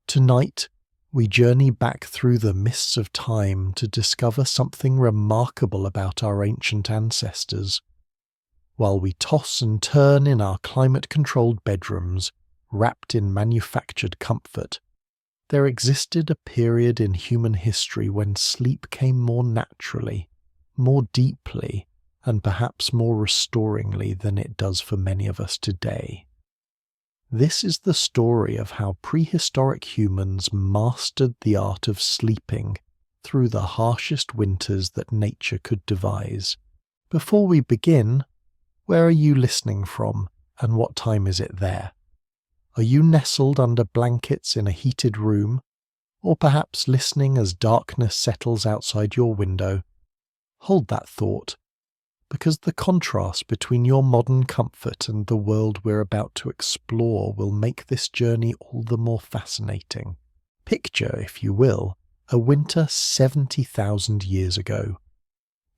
Tonight, we journey back through the mists of time to discover something remarkable about our ancient ancestors. While we toss and turn in our climate-controlled bedrooms, wrapped in manufactured comfort, there existed a period in human history when sleep came more naturally, more deeply, and perhaps more restoringly than it does for many of us today. This is the story of how prehistoric humans mastered the art of sleeping through the harshest winters that nature could devise. Before we begin, where are you listening from, and what time is it there? Are you nestled under blankets in a heated room, or perhaps listening as darkness settles outside your window? Hold that thought, because the contrast between your modern comfort and the world we're about to explore will make this journey all the more fascinating. Picture, if you will, a winter 70,000 years ago.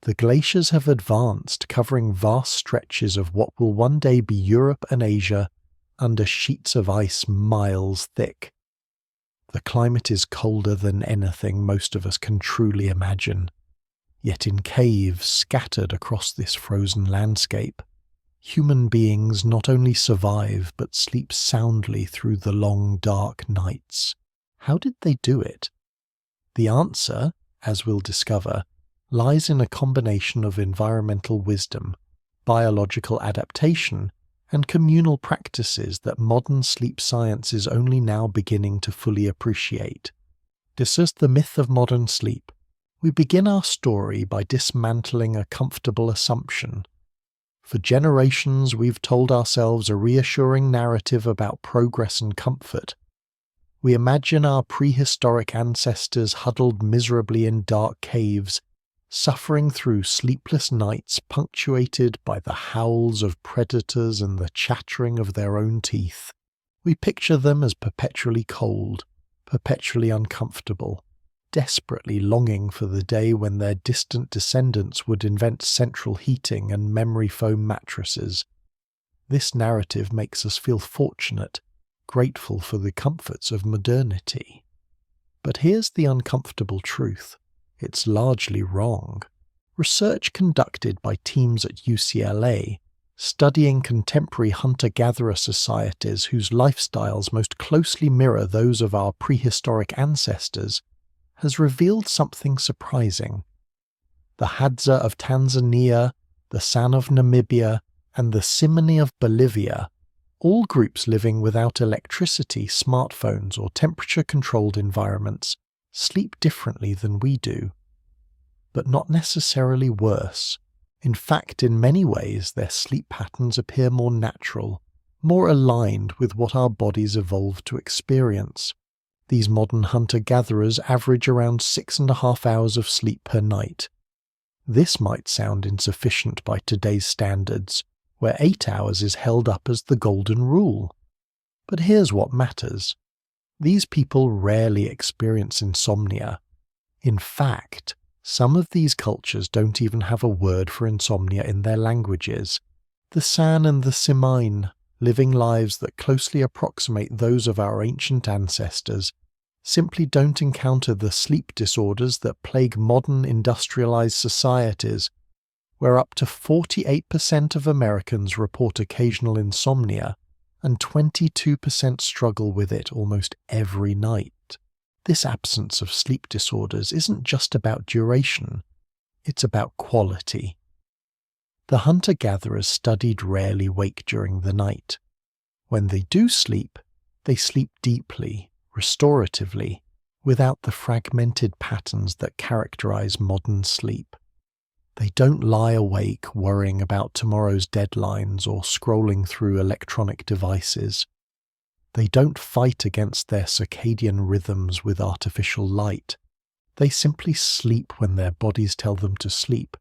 The glaciers have advanced, covering vast stretches of what will one day be Europe and Asia under sheets of ice miles thick. The climate is colder than anything most of us can truly imagine. Yet in caves scattered across this frozen landscape, human beings not only survive but sleep soundly through the long dark nights. How did they do it? The answer, as we'll discover, lies in a combination of environmental wisdom, biological adaptation, and communal practices that modern sleep science is only now beginning to fully appreciate. This is the myth of modern sleep. We begin our story by dismantling a comfortable assumption. For generations, we've told ourselves a reassuring narrative about progress and comfort. We imagine our prehistoric ancestors huddled miserably in dark caves, suffering through sleepless nights punctuated by the howls of predators and the chattering of their own teeth. We picture them as perpetually cold, perpetually uncomfortable, desperately longing for the day when their distant descendants would invent central heating and memory foam mattresses. This narrative makes us feel fortunate, grateful for the comforts of modernity. But here's the uncomfortable truth. It's largely wrong. Research conducted by teams at UCLA, studying contemporary hunter-gatherer societies whose lifestyles most closely mirror those of our prehistoric ancestors, has revealed something surprising. The Hadza of Tanzania, the San of Namibia, and the Simoni of Bolivia, all groups living without electricity, smartphones, or temperature-controlled environments, sleep differently than we do. But not necessarily worse. In fact, in many ways, their sleep patterns appear more natural, more aligned with what our bodies evolved to experience. These modern hunter-gatherers average around 6.5 hours of sleep per night. This might sound insufficient by today's standards, where 8 hours is held up as the golden rule. But here's what matters. These people rarely experience insomnia. In fact, some of these cultures don't even have a word for insomnia in their languages. The San and the Simine, living lives that closely approximate those of our ancient ancestors, simply don't encounter the sleep disorders that plague modern industrialized societies, where up to 48% of Americans report occasional insomnia, and 22% struggle with it almost every night. This absence of sleep disorders isn't just about duration, it's about quality. The hunter-gatherers studied rarely wake during the night. When they do sleep, they sleep deeply, restoratively, without the fragmented patterns that characterize modern sleep. They don't lie awake worrying about tomorrow's deadlines or scrolling through electronic devices. They don't fight against their circadian rhythms with artificial light. They simply sleep when their bodies tell them to sleep,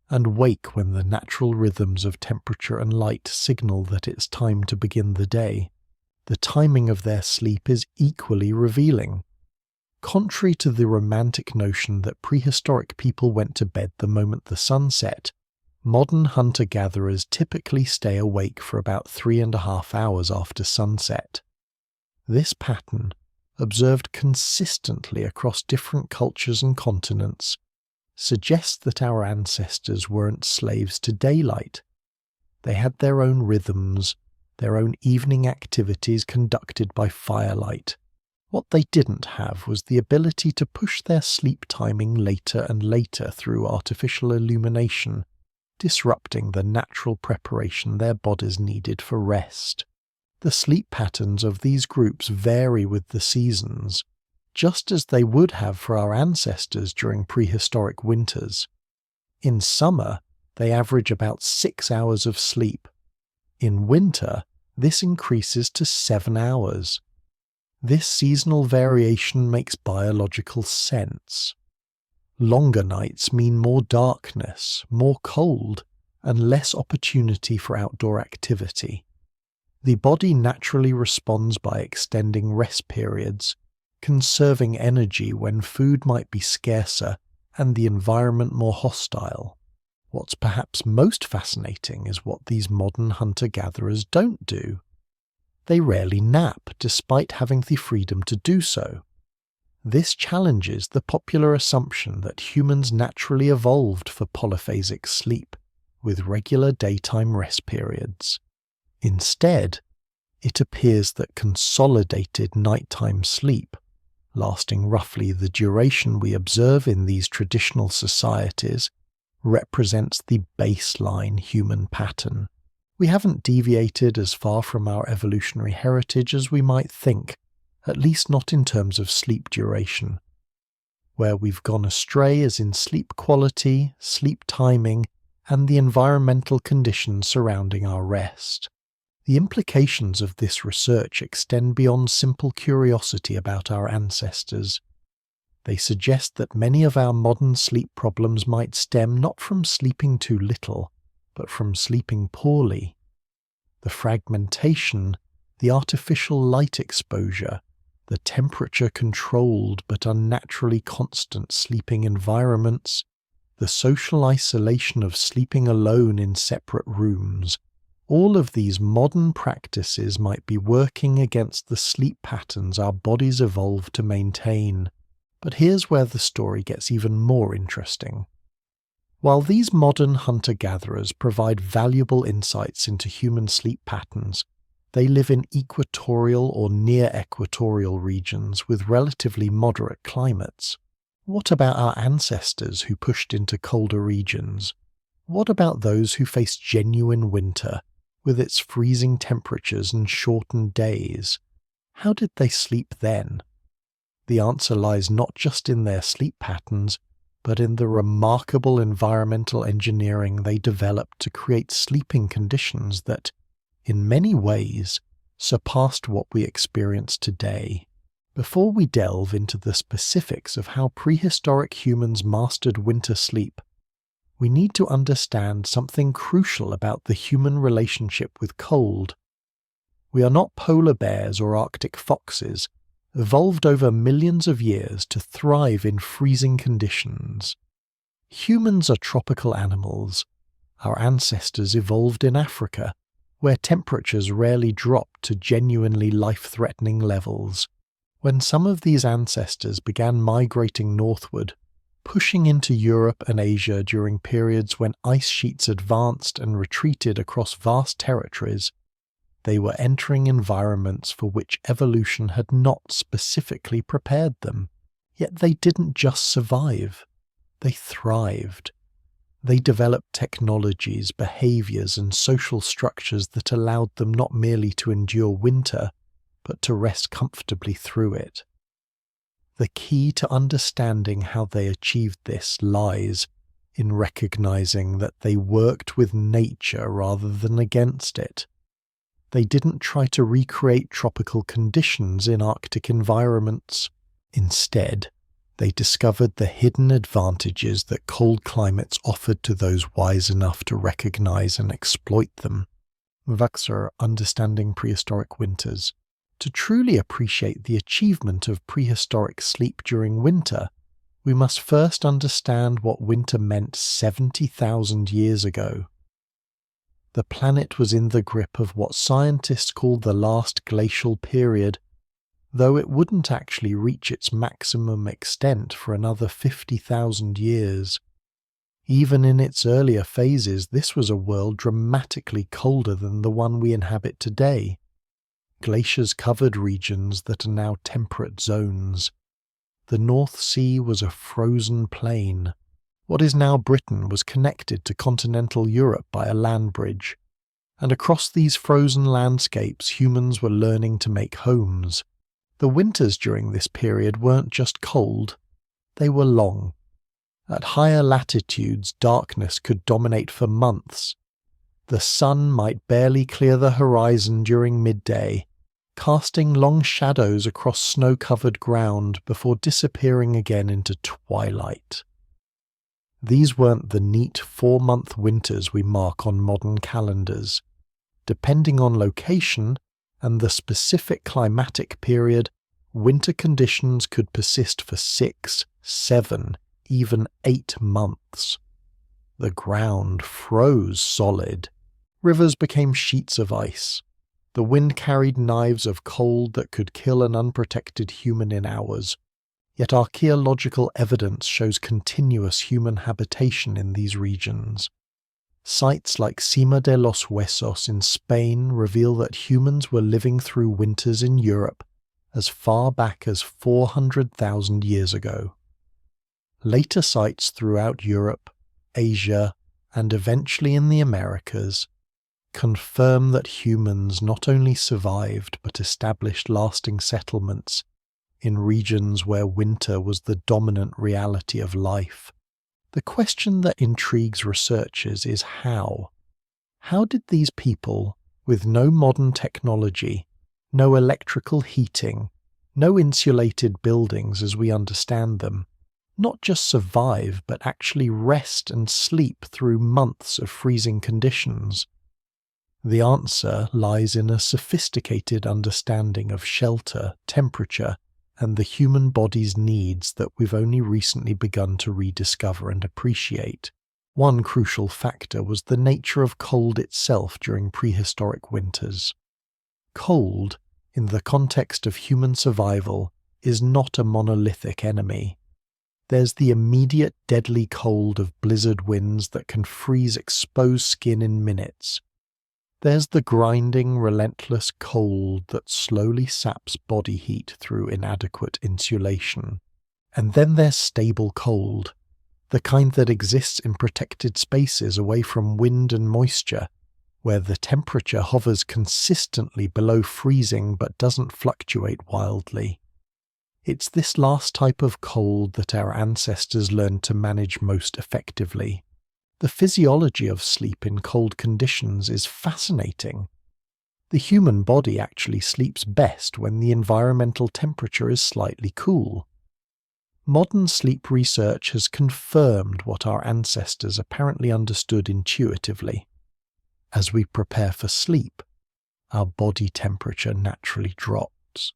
and wake when the natural rhythms of temperature and light signal that it's time to begin the day. The timing of their sleep is equally revealing. Contrary to the romantic notion that prehistoric people went to bed the moment the sun set, modern hunter-gatherers typically stay awake for about 3.5 hours after sunset. This pattern, observed consistently across different cultures and continents, suggests that our ancestors weren't slaves to daylight. They had their own rhythms, their own evening activities conducted by firelight. What they didn't have was the ability to push their sleep timing later and later through artificial illumination, disrupting the natural preparation their bodies needed for rest. The sleep patterns of these groups vary with the seasons, just as they would have for our ancestors during prehistoric winters. In summer, they average about 6 hours of sleep. In winter, this increases to 7 hours. This seasonal variation makes biological sense. Longer nights mean more darkness, more cold, and less opportunity for outdoor activity. The body naturally responds by extending rest periods, conserving energy when food might be scarcer and the environment more hostile. What's perhaps most fascinating is what these modern hunter-gatherers don't do. They rarely nap, despite having the freedom to do so. This challenges the popular assumption that humans naturally evolved for polyphasic sleep, with regular daytime rest periods. Instead, it appears that consolidated nighttime sleep, lasting roughly the duration we observe in these traditional societies, represents the baseline human pattern. We haven't deviated as far from our evolutionary heritage as we might think, at least not in terms of sleep duration. Where we've gone astray is in sleep quality, sleep timing, and the environmental conditions surrounding our rest. The implications of this research extend beyond simple curiosity about our ancestors. They suggest that many of our modern sleep problems might stem not from sleeping too little, but from sleeping poorly. The fragmentation, the artificial light exposure, the temperature-controlled but unnaturally constant sleeping environments, the social isolation of sleeping alone in separate rooms, all of these modern practices might be working against the sleep patterns our bodies evolved to maintain. But here's where the story gets even more interesting. While these modern hunter-gatherers provide valuable insights into human sleep patterns, they live in equatorial or near-equatorial regions with relatively moderate climates. What about our ancestors who pushed into colder regions? What about those who faced genuine winter, with its freezing temperatures and shortened days? How did they sleep then? The answer lies not just in their sleep patterns, but in the remarkable environmental engineering they developed to create sleeping conditions that, in many ways, surpassed what we experience today. Before we delve into the specifics of how prehistoric humans mastered winter sleep, we need to understand something crucial about the human relationship with cold. We are not polar bears or Arctic foxes, evolved over millions of years to thrive in freezing conditions. Humans are tropical animals. Our ancestors evolved in Africa, where temperatures rarely dropped to genuinely life-threatening levels. When some of these ancestors began migrating northward, pushing into Europe and Asia during periods when ice sheets advanced and retreated across vast territories, they were entering environments for which evolution had not specifically prepared them. Yet they didn't just survive. They thrived. They developed technologies, behaviors, and social structures that allowed them not merely to endure winter, but to rest comfortably through it. The key to understanding how they achieved this lies in recognizing that they worked with nature rather than against it. They didn't try to recreate tropical conditions in Arctic environments. Instead, they discovered the hidden advantages that cold climates offered to those wise enough to recognize and exploit them. Vaxer, Understanding Prehistoric Winters. To truly appreciate the achievement of prehistoric sleep during winter, we must first understand what winter meant 70,000 years ago. The planet was in the grip of what scientists call the last glacial period, though it wouldn't actually reach its maximum extent for another 50,000 years. Even in its earlier phases, this was a world dramatically colder than the one we inhabit today. Glaciers covered regions that are now temperate zones. The North Sea was a frozen plain. What is now Britain was connected to continental Europe by a land bridge, and across these frozen landscapes humans were learning to make homes. The winters during this period weren't just cold, they were long. At higher latitudes, darkness could dominate for months. The sun might barely clear the horizon during midday, casting long shadows across snow-covered ground before disappearing again into twilight. These weren't the neat 4-month winters we mark on modern calendars. Depending on location and the specific climatic period, winter conditions could persist for 6, 7, even 8 months. The ground froze solid. Rivers became sheets of ice. The wind carried knives of cold that could kill an unprotected human in hours. Yet archaeological evidence shows continuous human habitation in these regions. Sites like Cima de los Huesos in Spain reveal that humans were living through winters in Europe as far back as 400,000 years ago. Later sites throughout Europe, Asia, and eventually in the Americas confirm that humans not only survived but established lasting settlements in regions where winter was the dominant reality of life. The question that intrigues researchers is how. How did these people, with no modern technology, no electrical heating, no insulated buildings as we understand them, not just survive but actually rest and sleep through months of freezing conditions? The answer lies in a sophisticated understanding of shelter, temperature, and the human body's needs that we've only recently begun to rediscover and appreciate. One crucial factor was the nature of cold itself during prehistoric winters. Cold, in the context of human survival, is not a monolithic enemy. There's the immediate deadly cold of blizzard winds that can freeze exposed skin in minutes. There's the grinding, relentless cold that slowly saps body heat through inadequate insulation. And then there's stable cold, the kind that exists in protected spaces away from wind and moisture, where the temperature hovers consistently below freezing but doesn't fluctuate wildly. It's this last type of cold that our ancestors learned to manage most effectively. The physiology of sleep in cold conditions is fascinating. The human body actually sleeps best when the environmental temperature is slightly cool. Modern sleep research has confirmed what our ancestors apparently understood intuitively. As we prepare for sleep, our body temperature naturally drops.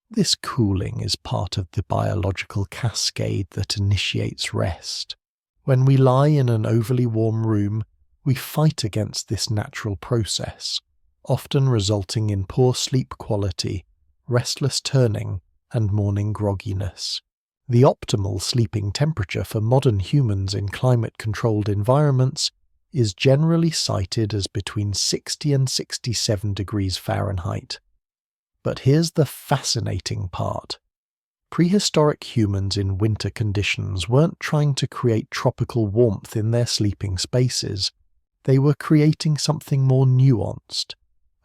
This cooling is part of the biological cascade that initiates rest. When we lie in an overly warm room, we fight against this natural process, often resulting in poor sleep quality, restless turning, and morning grogginess. The optimal sleeping temperature for modern humans in climate-controlled environments is generally cited as between 60 and 67 degrees Fahrenheit. But here's the fascinating part. Prehistoric humans in winter conditions weren't trying to create tropical warmth in their sleeping spaces. They were creating something more nuanced,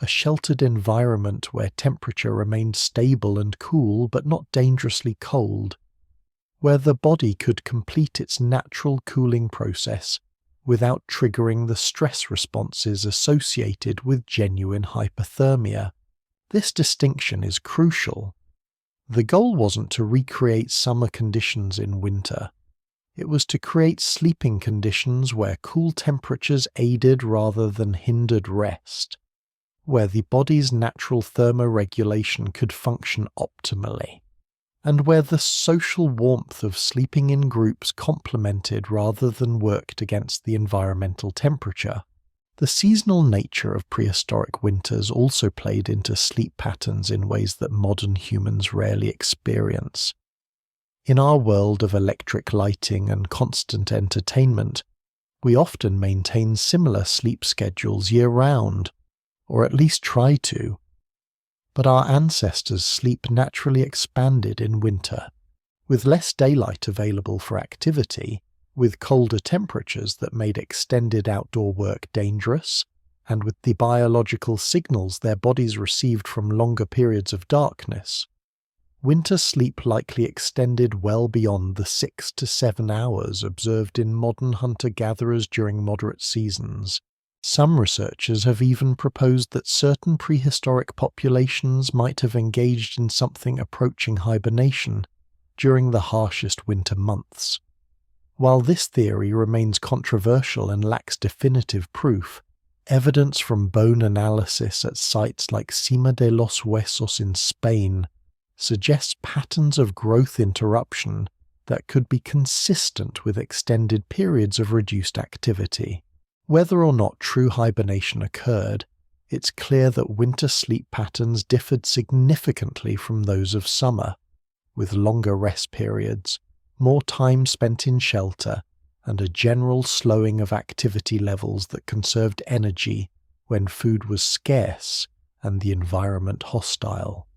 a sheltered environment where temperature remained stable and cool but not dangerously cold, where the body could complete its natural cooling process without triggering the stress responses associated with genuine hypothermia. This distinction is crucial. The goal wasn't to recreate summer conditions in winter. It was to create sleeping conditions where cool temperatures aided rather than hindered rest, where the body's natural thermoregulation could function optimally, and where the social warmth of sleeping in groups complemented rather than worked against the environmental temperature. The seasonal nature of prehistoric winters also played into sleep patterns in ways that modern humans rarely experience. In our world of electric lighting and constant entertainment, we often maintain similar sleep schedules year-round, or at least try to. But our ancestors' sleep naturally expanded in winter. With less daylight available for activity, with colder temperatures that made extended outdoor work dangerous, and with the biological signals their bodies received from longer periods of darkness, winter sleep likely extended well beyond the 6 to 7 hours observed in modern hunter-gatherers during moderate seasons. Some researchers have even proposed that certain prehistoric populations might have engaged in something approaching hibernation during the harshest winter months. While this theory remains controversial and lacks definitive proof, evidence from bone analysis at sites like Cima de los Huesos in Spain suggests patterns of growth interruption that could be consistent with extended periods of reduced activity. Whether or not true hibernation occurred, it's clear that winter sleep patterns differed significantly from those of summer, with longer rest periods, more time spent in shelter, and a general slowing of activity levels that conserved energy when food was scarce and the environment hostile.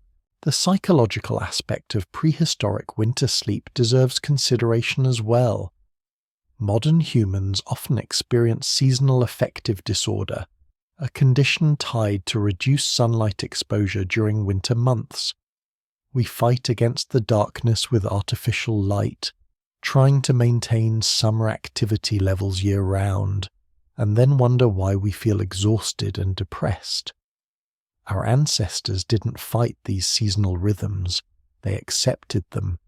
The psychological aspect of prehistoric winter sleep deserves consideration as well. Modern humans often experience seasonal affective disorder, a condition tied to reduced sunlight exposure during winter months. We fight against the darkness with artificial light, trying to maintain summer activity levels year-round, and then wonder why we feel exhausted and depressed. Our ancestors didn't fight these seasonal rhythms, they accepted them.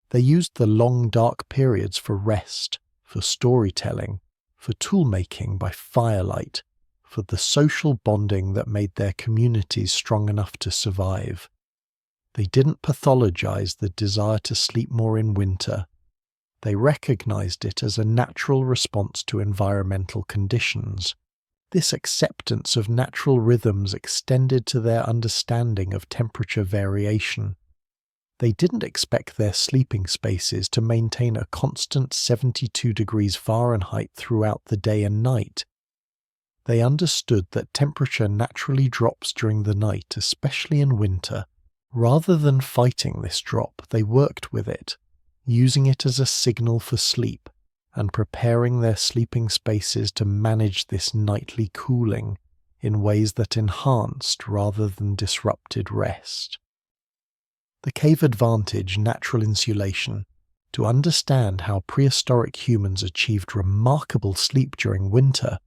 They used the long dark periods for rest, for storytelling, for tool-making by firelight, for the social bonding that made their communities strong enough to survive. They didn't pathologize the desire to sleep more in winter. They recognized it as a natural response to environmental conditions. This acceptance of natural rhythms extended to their understanding of temperature variation. They didn't expect their sleeping spaces to maintain a constant 72 degrees Fahrenheit throughout the day and night. They understood that temperature naturally drops during the night, especially in winter. Rather than fighting this drop, they worked with it, using it as a signal for sleep, and preparing their sleeping spaces to manage this nightly cooling in ways that enhanced rather than disrupted rest. The cave advantage, natural insulation. To understand how prehistoric humans achieved remarkable sleep during winter,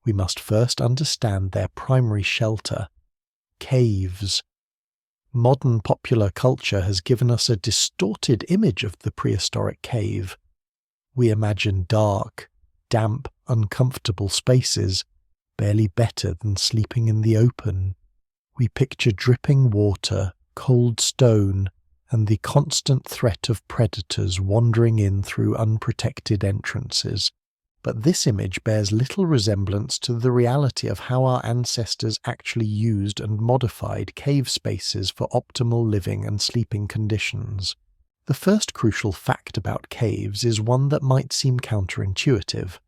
we must first understand their primary shelter, caves. Modern popular culture has given us a distorted image of the prehistoric cave. We imagine dark, damp, uncomfortable spaces, barely better than sleeping in the open. We picture dripping water, cold stone, and the constant threat of predators wandering in through unprotected entrances. But this image bears little resemblance to the reality of how our ancestors actually used and modified cave spaces for optimal living and sleeping conditions. The first crucial fact about caves is one that might seem counterintuitive.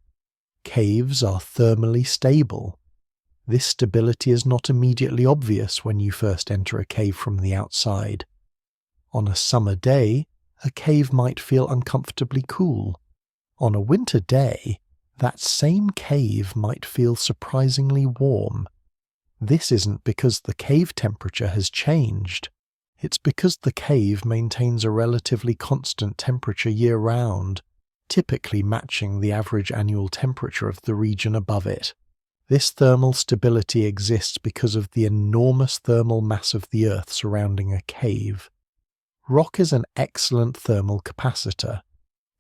Caves are thermally stable. This stability is not immediately obvious when you first enter a cave from the outside. On a summer day, a cave might feel uncomfortably cool. On a winter day, that same cave might feel surprisingly warm. This isn't because the cave temperature has changed. It's because the cave maintains a relatively constant temperature year-round, typically matching the average annual temperature of the region above it. This thermal stability exists because of the enormous thermal mass of the Earth surrounding a cave. Rock is an excellent thermal capacitor.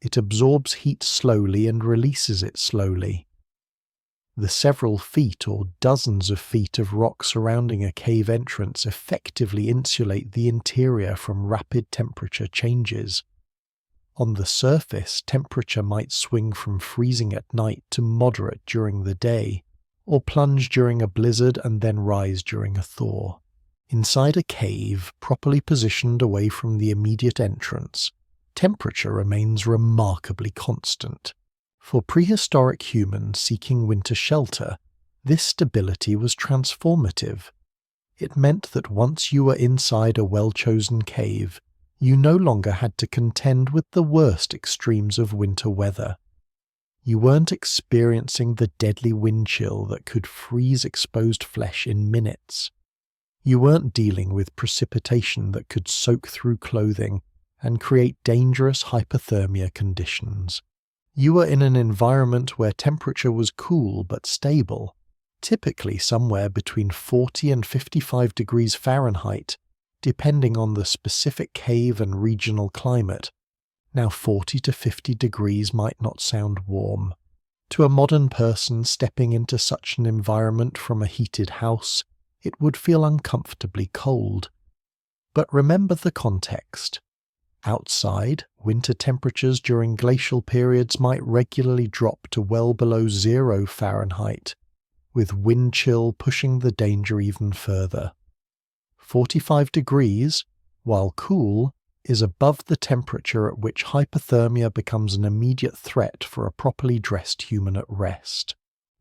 It absorbs heat slowly and releases it slowly. The several feet or dozens of feet of rock surrounding a cave entrance effectively insulate the interior from rapid temperature changes. On the surface, temperature might swing from freezing at night to moderate during the day, or plunge during a blizzard and then rise during a thaw. Inside a cave, properly positioned away from the immediate entrance, temperature remains remarkably constant. For prehistoric humans seeking winter shelter, this stability was transformative. It meant that once you were inside a well-chosen cave, you no longer had to contend with the worst extremes of winter weather. You weren't experiencing the deadly wind chill that could freeze exposed flesh in minutes. You weren't dealing with precipitation that could soak through clothing and create dangerous hypothermia conditions. You were in an environment where temperature was cool but stable, typically somewhere between 40 and 55 degrees Fahrenheit, depending on the specific cave and regional climate. Now 40 to 50 degrees might not sound warm. To a modern person stepping into such an environment from a heated house, it would feel uncomfortably cold. But remember the context. Outside, winter temperatures during glacial periods might regularly drop to well below 0 Fahrenheit, with wind chill pushing the danger even further. 45 degrees, while cool, is above the temperature at which hypothermia becomes an immediate threat for a properly dressed human at rest.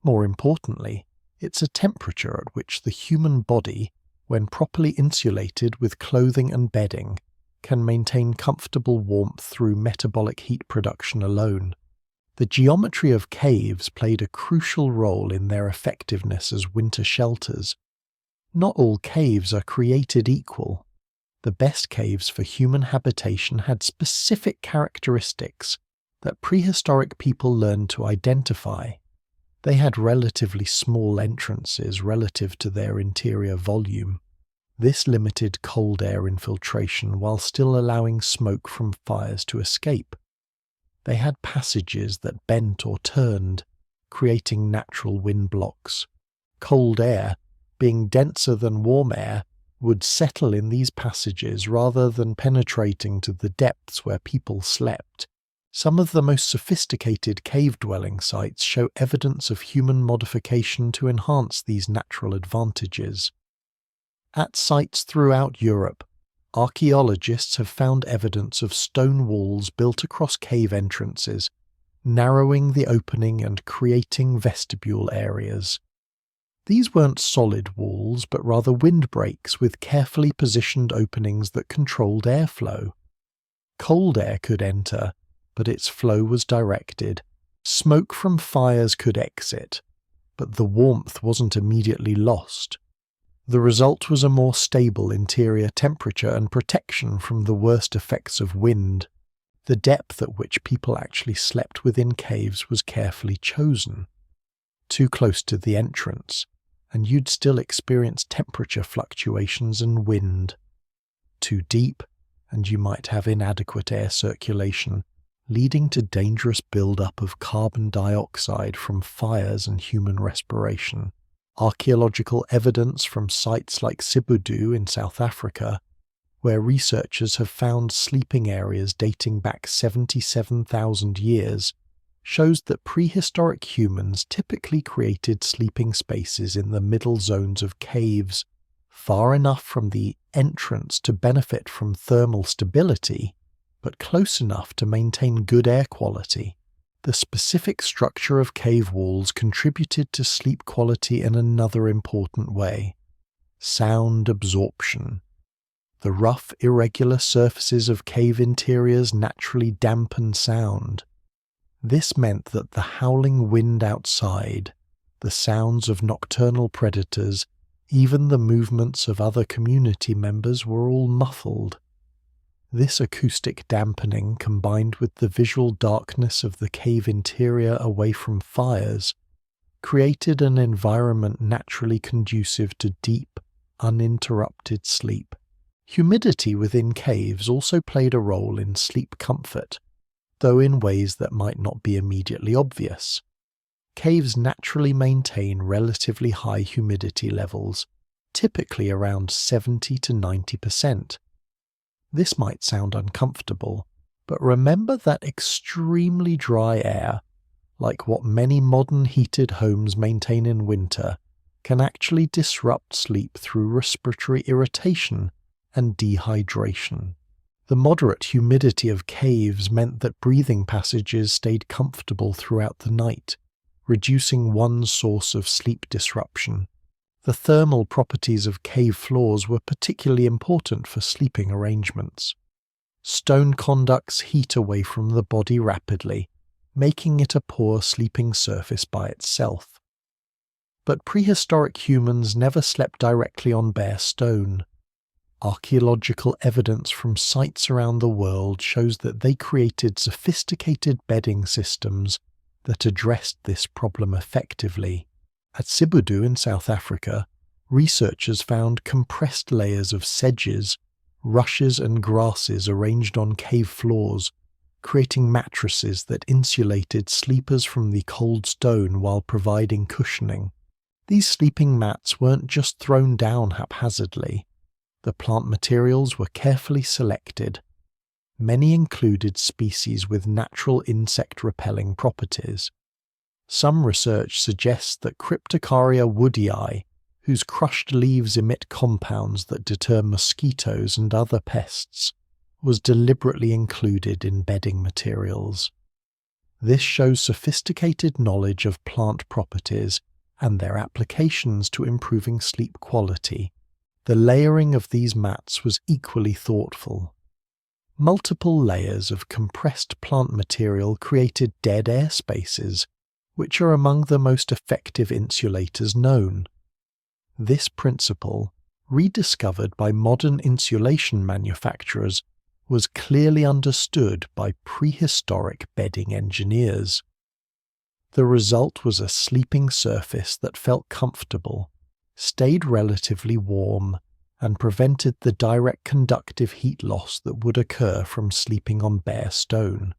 More importantly, it's a temperature at which the human body, when properly insulated with clothing and bedding, can maintain comfortable warmth through metabolic heat production alone. The geometry of caves played a crucial role in their effectiveness as winter shelters. Not all caves are created equal. The best caves for human habitation had specific characteristics that prehistoric people learned to identify. They had relatively small entrances relative to their interior volume. This limited cold air infiltration while still allowing smoke from fires to escape. They had passages that bent or turned, creating natural wind blocks. Cold air, being denser than warm air, would settle in these passages rather than penetrating to the depths where people slept. Some of the most sophisticated cave-dwelling sites show evidence of human modification to enhance these natural advantages. At sites throughout Europe, archaeologists have found evidence of stone walls built across cave entrances, narrowing the opening and creating vestibule areas. These weren't solid walls, but rather windbreaks with carefully positioned openings that controlled airflow. Cold air could enter, but its flow was directed. Smoke from fires could exit, but the warmth wasn't immediately lost. The result was a more stable interior temperature and protection from the worst effects of wind. The depth at which people actually slept within caves was carefully chosen. Too close to the entrance, and you'd still experience temperature fluctuations and wind. Too deep, and you might have inadequate air circulation, leading to dangerous buildup of carbon dioxide from fires and human respiration. Archaeological evidence from sites like Sibudu in South Africa, where researchers have found sleeping areas dating back 77,000 years, shows that prehistoric humans typically created sleeping spaces in the middle zones of caves, far enough from the entrance to benefit from thermal stability, but close enough to maintain good air quality. The specific structure of cave walls contributed to sleep quality in another important way: sound absorption. The rough, irregular surfaces of cave interiors naturally dampen sound. This meant that the howling wind outside, the sounds of nocturnal predators, even the movements of other community members were all muffled. This acoustic dampening, combined with the visual darkness of the cave interior away from fires, created an environment naturally conducive to deep, uninterrupted sleep. Humidity within caves also played a role in sleep comfort, though in ways that might not be immediately obvious. Caves naturally maintain relatively high humidity levels, typically around 70 to 90%. This might sound uncomfortable, but remember that extremely dry air, like what many modern heated homes maintain in winter, can actually disrupt sleep through respiratory irritation and dehydration. The moderate humidity of caves meant that breathing passages stayed comfortable throughout the night, reducing one source of sleep disruption. The thermal properties of cave floors were particularly important for sleeping arrangements. Stone conducts heat away from the body rapidly, making it a poor sleeping surface by itself. But prehistoric humans never slept directly on bare stone. Archaeological evidence from sites around the world shows that they created sophisticated bedding systems that addressed this problem effectively. At Sibudu in South Africa, researchers found compressed layers of sedges, rushes and grasses arranged on cave floors, creating mattresses that insulated sleepers from the cold stone while providing cushioning. These sleeping mats weren't just thrown down haphazardly. The plant materials were carefully selected. Many included species with natural insect-repelling properties. Some research suggests that Cryptocarya woodii, whose crushed leaves emit compounds that deter mosquitoes and other pests, was deliberately included in bedding materials. This shows sophisticated knowledge of plant properties and their applications to improving sleep quality. The layering of these mats was equally thoughtful. Multiple layers of compressed plant material created dead air spaces, which are among the most effective insulators known. This principle, rediscovered by modern insulation manufacturers, was clearly understood by prehistoric bedding engineers. The result was a sleeping surface that felt comfortable, stayed relatively warm, and prevented the direct conductive heat loss that would occur from sleeping on bare stone.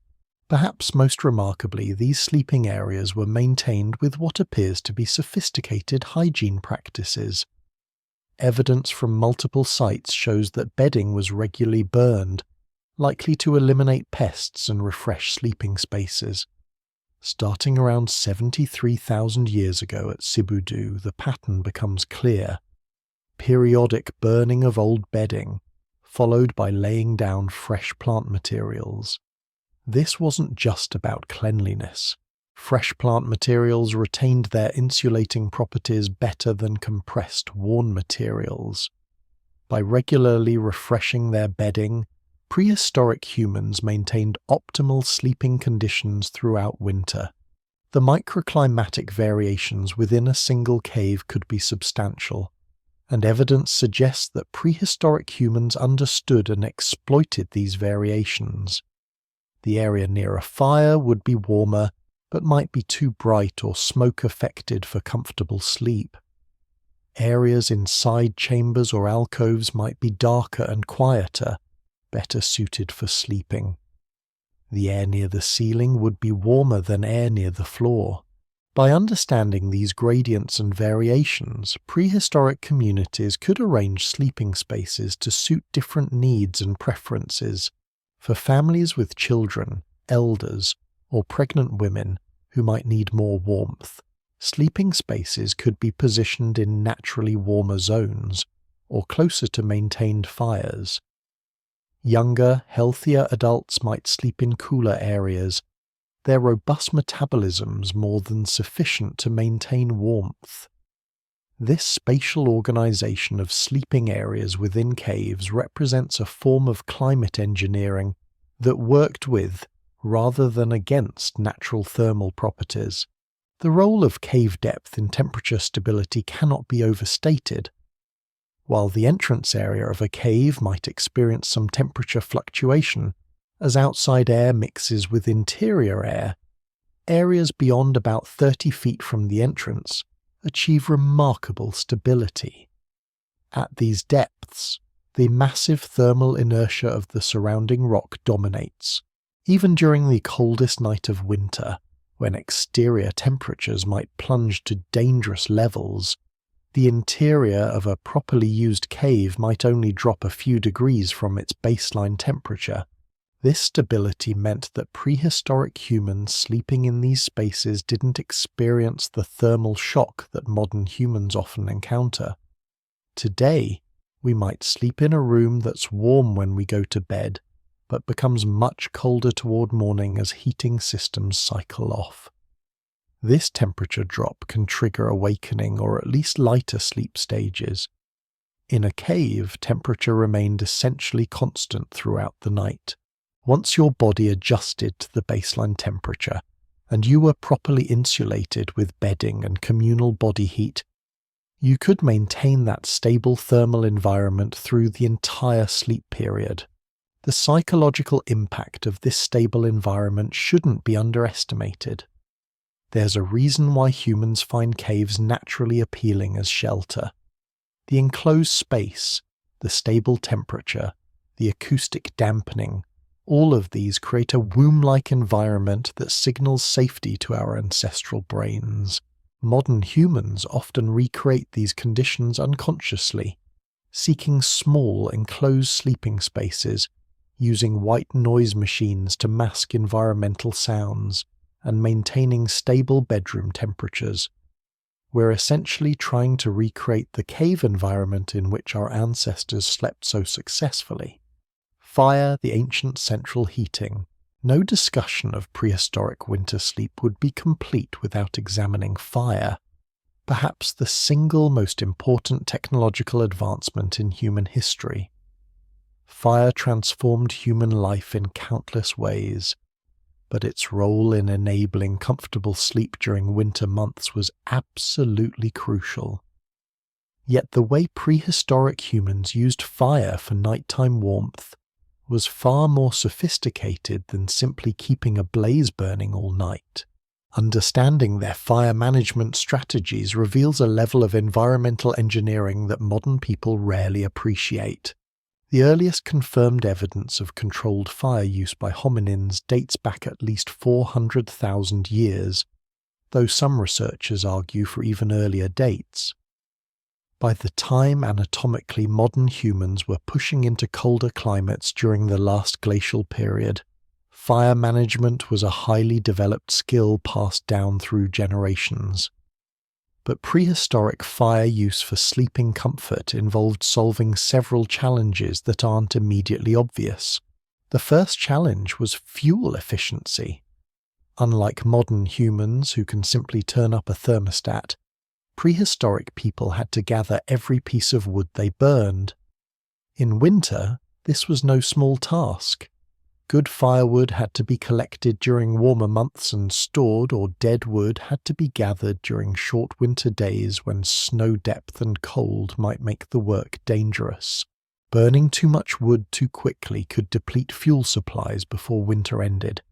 Perhaps most remarkably, these sleeping areas were maintained with what appears to be sophisticated hygiene practices. Evidence from multiple sites shows that bedding was regularly burned, likely to eliminate pests and refresh sleeping spaces. Starting around 73,000 years ago at Sibudu, the pattern becomes clear. Periodic burning of old bedding, followed by laying down fresh plant materials. This wasn't just about cleanliness. Fresh plant materials retained their insulating properties better than compressed, worn materials. By regularly refreshing their bedding, prehistoric humans maintained optimal sleeping conditions throughout winter. The microclimatic variations within a single cave could be substantial, and evidence suggests that prehistoric humans understood and exploited these variations. The area near a fire would be warmer, but might be too bright or smoke-affected for comfortable sleep. Areas in side chambers or alcoves might be darker and quieter, better suited for sleeping. The air near the ceiling would be warmer than air near the floor. By understanding these gradients and variations, prehistoric communities could arrange sleeping spaces to suit different needs and preferences. For families with children, elders, or pregnant women who might need more warmth, sleeping spaces could be positioned in naturally warmer zones, or closer to maintained fires. Younger, healthier adults might sleep in cooler areas, their robust metabolisms more than sufficient to maintain warmth. This spatial organization of sleeping areas within caves represents a form of climate engineering that worked with, rather than against, natural thermal properties. The role of cave depth in temperature stability cannot be overstated. While the entrance area of a cave might experience some temperature fluctuation as outside air mixes with interior air, areas beyond about 30 feet from the entrance achieve remarkable stability. At these depths, the massive thermal inertia of the surrounding rock dominates, even during the coldest night of winter, when exterior temperatures might plunge to dangerous levels. The interior of a properly used cave might only drop a few degrees from its baseline temperature. This stability meant that prehistoric humans sleeping in these spaces didn't experience the thermal shock that modern humans often encounter. Today, we might sleep in a room that's warm when we go to bed, but becomes much colder toward morning as heating systems cycle off. This temperature drop can trigger awakening or at least lighter sleep stages. In a cave, temperature remained essentially constant throughout the night. Once your body adjusted to the baseline temperature, and you were properly insulated with bedding and communal body heat, you could maintain that stable thermal environment through the entire sleep period. The psychological impact of this stable environment shouldn't be underestimated. There's a reason why humans find caves naturally appealing as shelter. The enclosed space, the stable temperature, the acoustic dampening, all of these create a womb-like environment that signals safety to our ancestral brains. Modern humans often recreate these conditions unconsciously, seeking small, enclosed sleeping spaces, using white noise machines to mask environmental sounds, and maintaining stable bedroom temperatures. We're essentially trying to recreate the cave environment in which our ancestors slept so successfully. Fire, the ancient central heating. No discussion of prehistoric winter sleep would be complete without examining fire, perhaps the single most important technological advancement in human history. Fire transformed human life in countless ways, but its role in enabling comfortable sleep during winter months was absolutely crucial. Yet the way prehistoric humans used fire for nighttime warmth was far more sophisticated than simply keeping a blaze burning all night. Understanding their fire management strategies reveals a level of environmental engineering that modern people rarely appreciate. The earliest confirmed evidence of controlled fire use by hominins dates back at least 400,000 years, though some researchers argue for even earlier dates. By the time anatomically modern humans were pushing into colder climates during the last glacial period, fire management was a highly developed skill passed down through generations. But prehistoric fire use for sleeping comfort involved solving several challenges that aren't immediately obvious. The first challenge was fuel efficiency. Unlike modern humans who can simply turn up a thermostat, prehistoric people had to gather every piece of wood they burned. In winter, this was no small task. Good firewood had to be collected during warmer months and stored, or dead wood had to be gathered during short winter days when snow depth and cold might make the work dangerous. Burning too much wood too quickly could deplete fuel supplies before winter ended,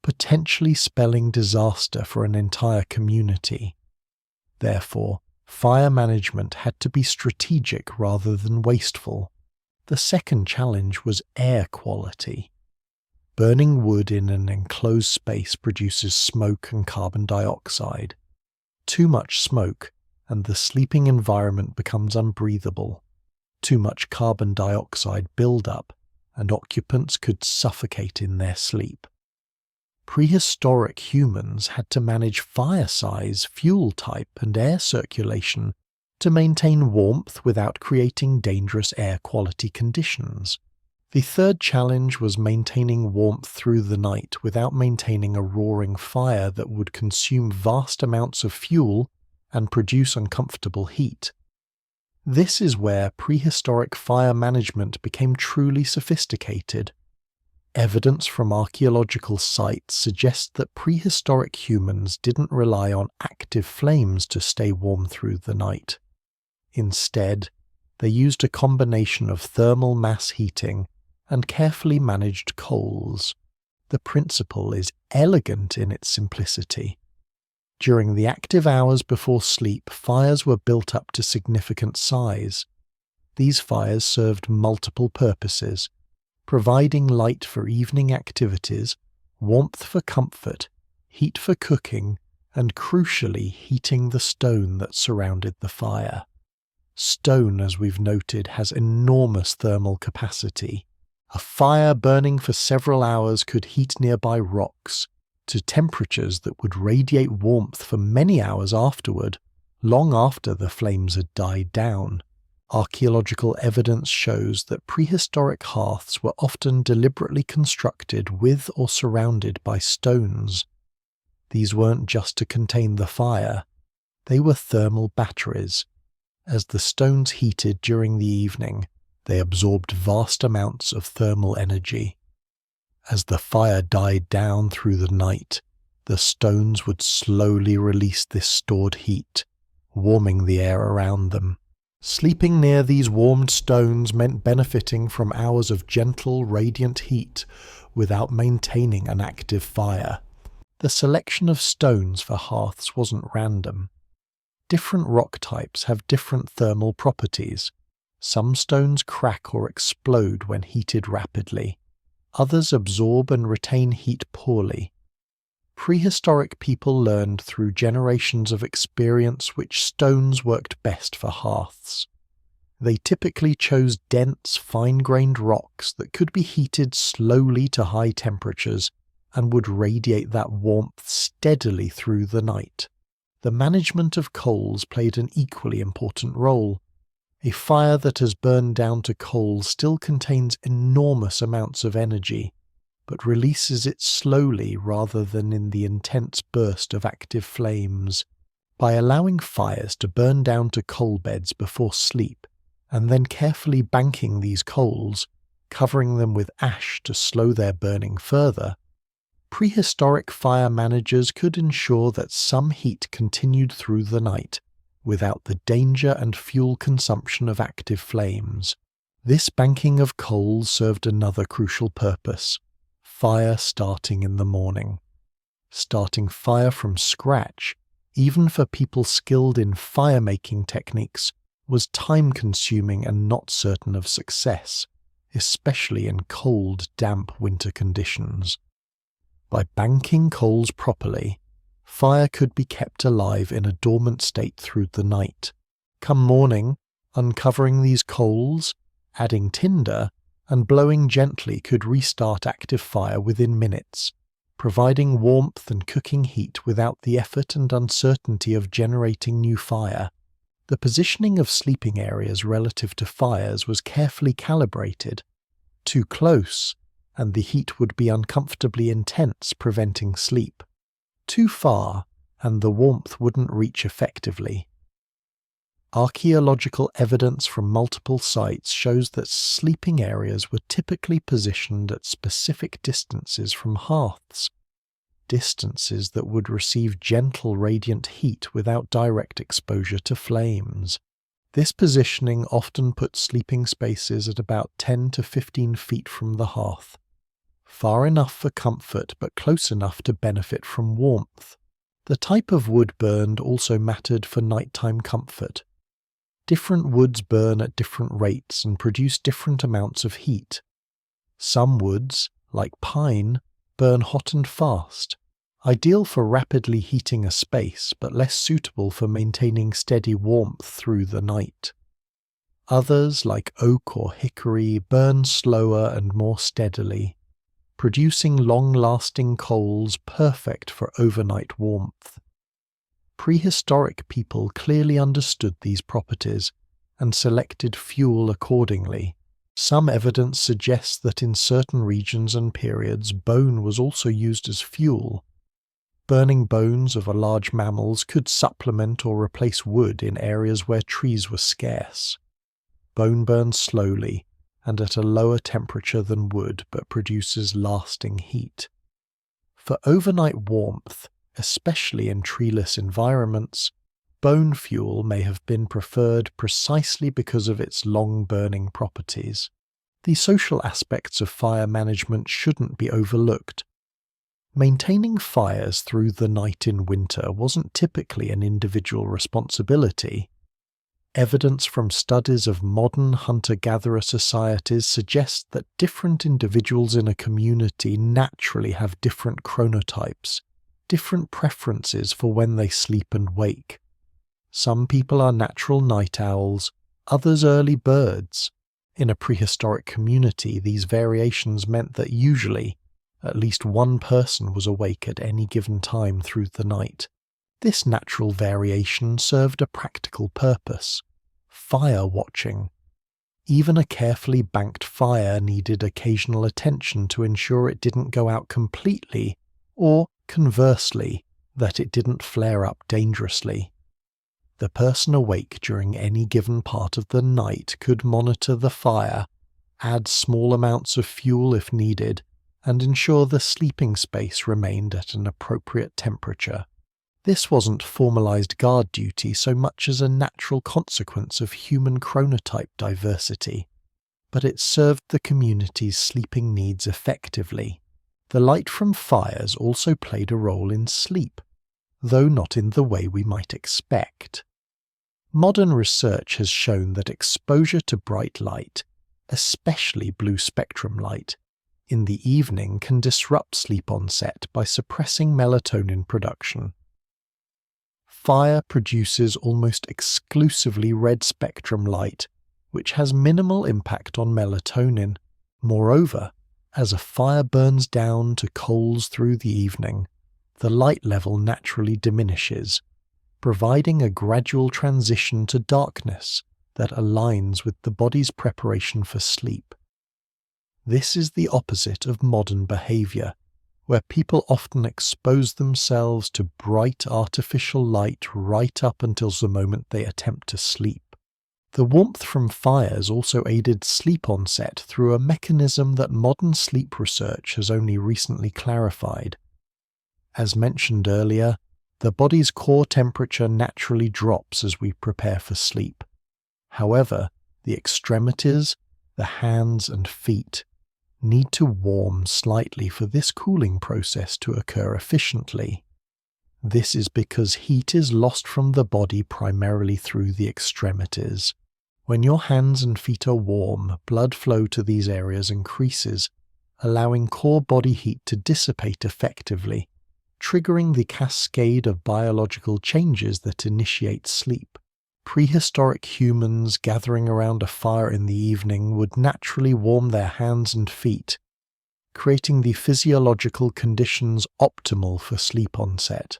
potentially spelling disaster for an entire community. Therefore, fire management had to be strategic rather than wasteful. The second challenge was air quality. Burning wood in an enclosed space produces smoke and carbon dioxide. Too much smoke, and the sleeping environment becomes unbreathable. Too much carbon dioxide buildup, and occupants could suffocate in their sleep. Prehistoric humans had to manage fire size, fuel type, and air circulation to maintain warmth without creating dangerous air quality conditions. The third challenge was maintaining warmth through the night without maintaining a roaring fire that would consume vast amounts of fuel and produce uncomfortable heat. This is where prehistoric fire management became truly sophisticated. Evidence from archaeological sites suggests that prehistoric humans didn't rely on active flames to stay warm through the night. Instead, they used a combination of thermal mass heating and carefully managed coals. The principle is elegant in its simplicity. During the active hours before sleep, fires were built up to significant size. These fires served multiple purposes, providing light for evening activities, warmth for comfort, heat for cooking, and crucially heating the stone that surrounded the fire. Stone, as we've noted, has enormous thermal capacity. A fire burning for several hours could heat nearby rocks to temperatures that would radiate warmth for many hours afterward, long after the flames had died down. Archaeological evidence shows that prehistoric hearths were often deliberately constructed with or surrounded by stones. These weren't just to contain the fire, they were thermal batteries. As the stones heated during the evening, they absorbed vast amounts of thermal energy. As the fire died down through the night, the stones would slowly release this stored heat, warming the air around them. Sleeping near these warmed stones meant benefiting from hours of gentle, radiant heat without maintaining an active fire. The selection of stones for hearths wasn't random. Different rock types have different thermal properties. Some stones crack or explode when heated rapidly. Others absorb and retain heat poorly. Prehistoric people learned through generations of experience which stones worked best for hearths. They typically chose dense, fine-grained rocks that could be heated slowly to high temperatures and would radiate that warmth steadily through the night. The management of coals played an equally important role. A fire that has burned down to coal still contains enormous amounts of energy, but releases it slowly rather than in the intense burst of active flames. By allowing fires to burn down to coal beds before sleep, and then carefully banking these coals, covering them with ash to slow their burning further, prehistoric fire managers could ensure that some heat continued through the night, without the danger and fuel consumption of active flames. This banking of coals served another crucial purpose: fire starting in the morning. Starting fire from scratch, even for people skilled in fire-making techniques, was time-consuming and not certain of success, especially in cold, damp winter conditions. By banking coals properly, fire could be kept alive in a dormant state through the night. Come morning, uncovering these coals, adding tinder, and blowing gently could restart active fire within minutes, providing warmth and cooking heat without the effort and uncertainty of generating new fire. The positioning of sleeping areas relative to fires was carefully calibrated. Too close, and the heat would be uncomfortably intense, preventing sleep. Too far, and the warmth wouldn't reach effectively. Archaeological evidence from multiple sites shows that sleeping areas were typically positioned at specific distances from hearths, distances that would receive gentle radiant heat without direct exposure to flames. This positioning often put sleeping spaces at about 10 to 15 feet from the hearth, far enough for comfort but close enough to benefit from warmth. The type of wood burned also mattered for nighttime comfort. Different woods burn at different rates and produce different amounts of heat. Some woods, like pine, burn hot and fast, ideal for rapidly heating a space but less suitable for maintaining steady warmth through the night. Others, like oak or hickory, burn slower and more steadily, producing long-lasting coals perfect for overnight warmth. Prehistoric people clearly understood these properties and selected fuel accordingly. Some evidence suggests that in certain regions and periods bone was also used as fuel. Burning bones of large mammals could supplement or replace wood in areas where trees were scarce. Bone burns slowly and at a lower temperature than wood but produces lasting heat. For overnight warmth, especially in treeless environments, bone fuel may have been preferred precisely because of its long-burning properties. The social aspects of fire management shouldn't be overlooked. Maintaining fires through the night in winter wasn't typically an individual responsibility. Evidence from studies of modern hunter-gatherer societies suggests that different individuals in a community naturally have different chronotypes, different preferences for when they sleep and wake. Some people are natural night owls, others early birds. In a prehistoric community, these variations meant that usually, at least one person was awake at any given time through the night. This natural variation served a practical purpose: fire watching. Even a carefully banked fire needed occasional attention to ensure it didn't go out completely, or, conversely, that it didn't flare up dangerously. The person awake during any given part of the night could monitor the fire, add small amounts of fuel if needed, and ensure the sleeping space remained at an appropriate temperature. This wasn't formalized guard duty so much as a natural consequence of human chronotype diversity, but it served the community's sleeping needs effectively. The light from fires also played a role in sleep, though not in the way we might expect. Modern research has shown that exposure to bright light, especially blue spectrum light, in the evening can disrupt sleep onset by suppressing melatonin production. Fire produces almost exclusively red spectrum light, which has minimal impact on melatonin. Moreover, as a fire burns down to coals through the evening, the light level naturally diminishes, providing a gradual transition to darkness that aligns with the body's preparation for sleep. This is the opposite of modern behavior, where people often expose themselves to bright artificial light right up until the moment they attempt to sleep. The warmth from fires also aided sleep onset through a mechanism that modern sleep research has only recently clarified. As mentioned earlier, the body's core temperature naturally drops as we prepare for sleep. However, the extremities, the hands and feet, need to warm slightly for this cooling process to occur efficiently. This is because heat is lost from the body primarily through the extremities. When your hands and feet are warm, blood flow to these areas increases, allowing core body heat to dissipate effectively, triggering the cascade of biological changes that initiate sleep. Prehistoric humans gathering around a fire in the evening would naturally warm their hands and feet, creating the physiological conditions optimal for sleep onset.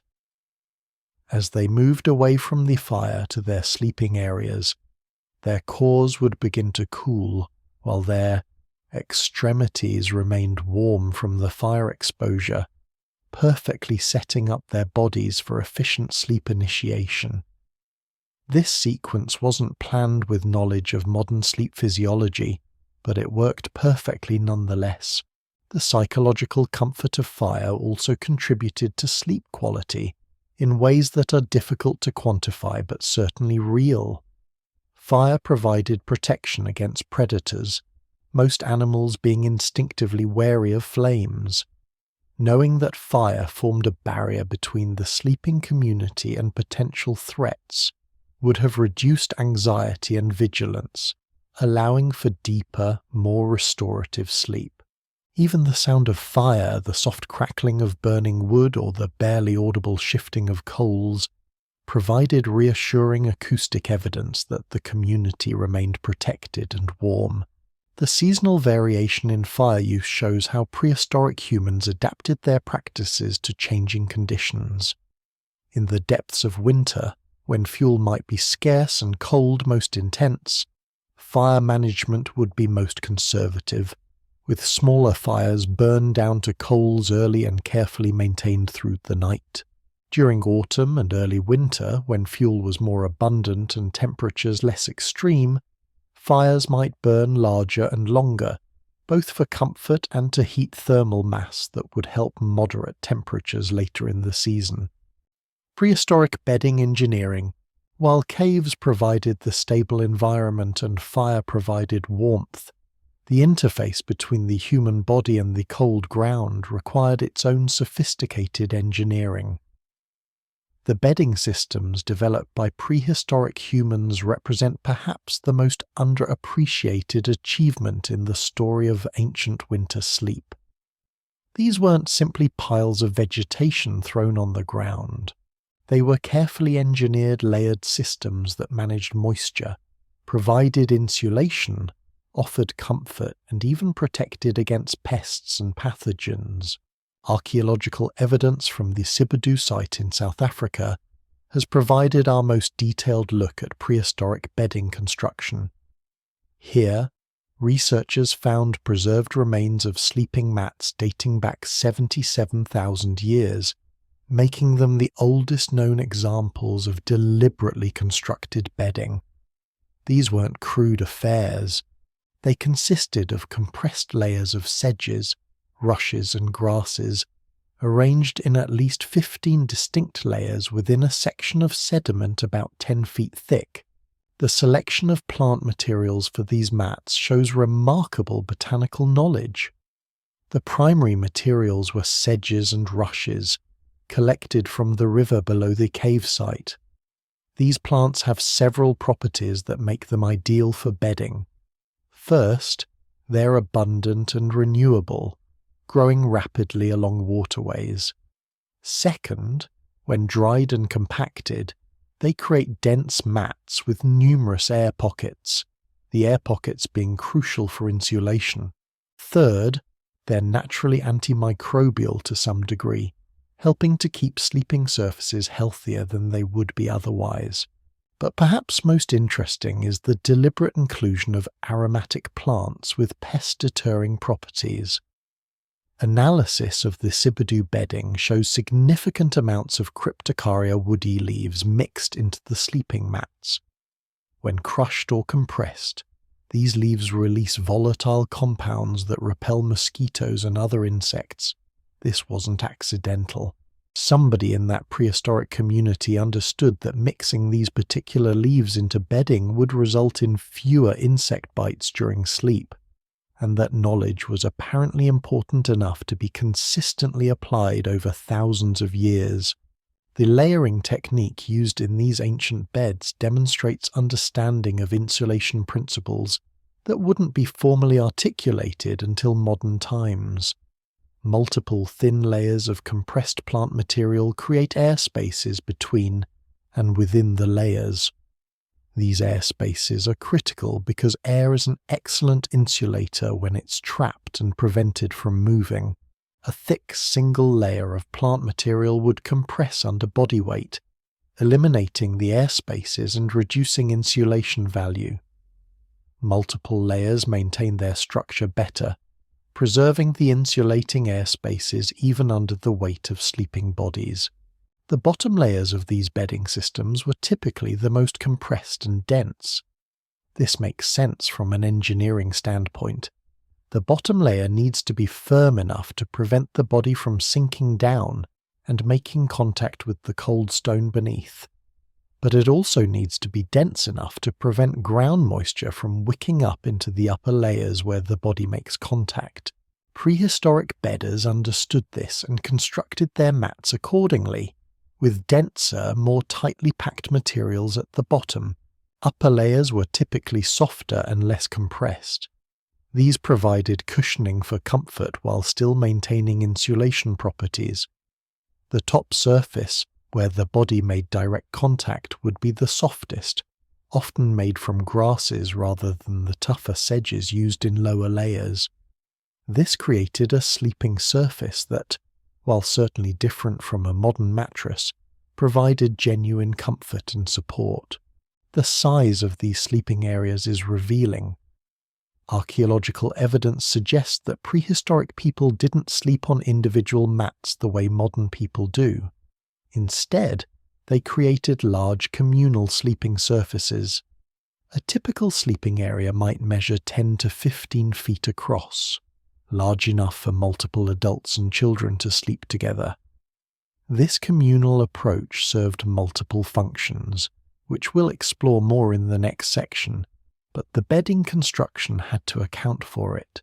As they moved away from the fire to their sleeping areas, their cores would begin to cool, while their extremities remained warm from the fire exposure, perfectly setting up their bodies for efficient sleep initiation. This sequence wasn't planned with knowledge of modern sleep physiology, but it worked perfectly nonetheless. The psychological comfort of fire also contributed to sleep quality in ways that are difficult to quantify but certainly real. Fire provided protection against predators, most animals being instinctively wary of flames. Knowing that fire formed a barrier between the sleeping community and potential threats would have reduced anxiety and vigilance, allowing for deeper, more restorative sleep. Even the sound of fire, the soft crackling of burning wood or the barely audible shifting of coals, provided reassuring acoustic evidence that the community remained protected and warm. The seasonal variation in fire use shows how prehistoric humans adapted their practices to changing conditions. In the depths of winter, when fuel might be scarce and cold most intense, fire management would be most conservative, with smaller fires burned down to coals early and carefully maintained through the night. During autumn and early winter, when fuel was more abundant and temperatures less extreme, fires might burn larger and longer, both for comfort and to heat thermal mass that would help moderate temperatures later in the season. Prehistoric bedding engineering. While caves provided the stable environment and fire provided warmth, the interface between the human body and the cold ground required its own sophisticated engineering. The bedding systems developed by prehistoric humans represent perhaps the most underappreciated achievement in the story of ancient winter sleep. These weren't simply piles of vegetation thrown on the ground. They were carefully engineered layered systems that managed moisture, provided insulation, offered comfort and even protected against pests and pathogens. Archaeological evidence from the Sibudu site in South Africa has provided our most detailed look at prehistoric bedding construction. Here, researchers found preserved remains of sleeping mats dating back 77,000 years, making them the oldest known examples of deliberately constructed bedding. These weren't crude affairs. They consisted of compressed layers of sedges, rushes and grasses, arranged in at least 15 distinct layers within a section of sediment about 10 feet thick. The selection of plant materials for these mats shows remarkable botanical knowledge. The primary materials were sedges and rushes, collected from the river below the cave site. These plants have several properties that make them ideal for bedding. First, they're abundant and renewable, growing rapidly along waterways. Second, when dried and compacted, they create dense mats with numerous air pockets, the air pockets being crucial for insulation. Third, they're naturally antimicrobial to some degree, helping to keep sleeping surfaces healthier than they would be otherwise. But perhaps most interesting is the deliberate inclusion of aromatic plants with pest-deterring properties. Analysis of the Sibudu bedding shows significant amounts of Cryptocarya woody leaves mixed into the sleeping mats. When crushed or compressed, these leaves release volatile compounds that repel mosquitoes and other insects. This wasn't accidental. Somebody in that prehistoric community understood that mixing these particular leaves into bedding would result in fewer insect bites during sleep, and that knowledge was apparently important enough to be consistently applied over thousands of years. The layering technique used in these ancient beds demonstrates understanding of insulation principles that wouldn't be formally articulated until modern times. Multiple thin layers of compressed plant material create air spaces between and within the layers. These air spaces are critical because air is an excellent insulator when it's trapped and prevented from moving. A thick single layer of plant material would compress under body weight, eliminating the air spaces and reducing insulation value. Multiple layers maintain their structure better, preserving the insulating air spaces even under the weight of sleeping bodies. The bottom layers of these bedding systems were typically the most compressed and dense. This makes sense from an engineering standpoint. The bottom layer needs to be firm enough to prevent the body from sinking down and making contact with the cold stone beneath. But it also needs to be dense enough to prevent ground moisture from wicking up into the upper layers where the body makes contact. Prehistoric bedders understood this and constructed their mats accordingly, with denser, more tightly packed materials at the bottom. Upper layers were typically softer and less compressed. These provided cushioning for comfort while still maintaining insulation properties. The top surface, where the body made direct contact, would be the softest, often made from grasses rather than the tougher sedges used in lower layers. This created a sleeping surface that, while certainly different from a modern mattress, provided genuine comfort and support. The size of these sleeping areas is revealing. Archaeological evidence suggests that prehistoric people didn't sleep on individual mats the way modern people do. Instead, they created large communal sleeping surfaces. A typical sleeping area might measure 10 to 15 feet across, large enough for multiple adults and children to sleep together. This communal approach served multiple functions, which we'll explore more in the next section, but the bedding construction had to account for it.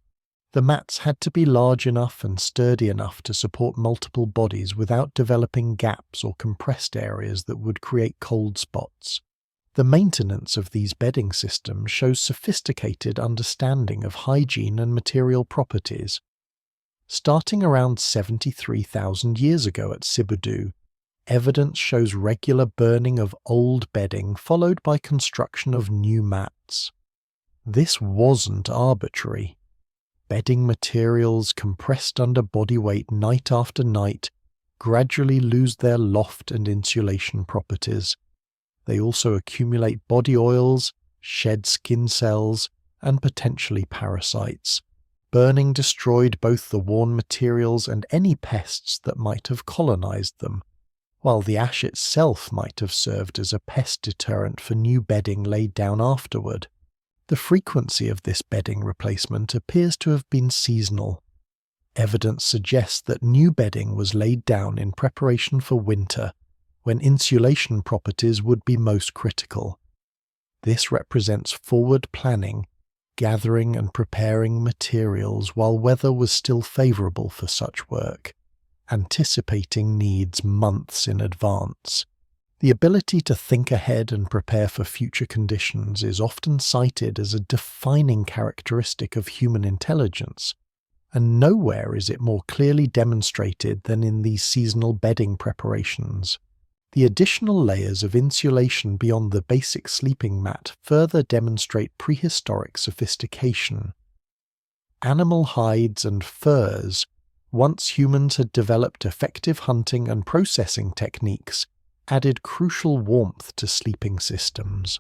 The mats had to be large enough and sturdy enough to support multiple bodies without developing gaps or compressed areas that would create cold spots. The maintenance of these bedding systems shows sophisticated understanding of hygiene and material properties. Starting around 73,000 years ago at Sibudu, evidence shows regular burning of old bedding followed by construction of new mats. This wasn't arbitrary. Bedding materials compressed under body weight night after night gradually lose their loft and insulation properties. They also accumulate body oils, shed skin cells, and potentially parasites. Burning destroyed both the worn materials and any pests that might have colonized them, while the ash itself might have served as a pest deterrent for new bedding laid down afterward. The frequency of this bedding replacement appears to have been seasonal. Evidence suggests that new bedding was laid down in preparation for winter, when insulation properties would be most critical. This represents forward planning, gathering and preparing materials while weather was still favorable for such work, anticipating needs months in advance. The ability to think ahead and prepare for future conditions is often cited as a defining characteristic of human intelligence, and nowhere is it more clearly demonstrated than in these seasonal bedding preparations. The additional layers of insulation beyond the basic sleeping mat further demonstrate prehistoric sophistication. Animal hides and furs, once humans had developed effective hunting and processing techniques, added crucial warmth to sleeping systems.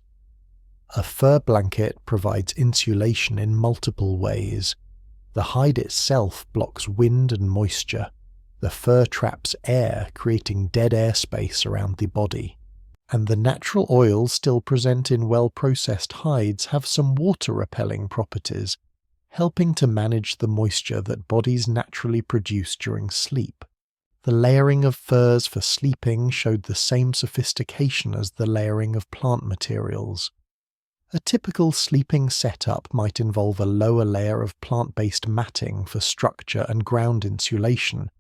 A fur blanket provides insulation in multiple ways. The hide itself blocks wind and moisture. The fur traps air, creating dead air space around the body. And the natural oils still present in well-processed hides have some water-repelling properties, helping to manage the moisture that bodies naturally produce during sleep. The layering of furs for sleeping showed the same sophistication as the layering of plant materials. A typical sleeping setup might involve a lower layer of plant-based matting for structure and ground insulation,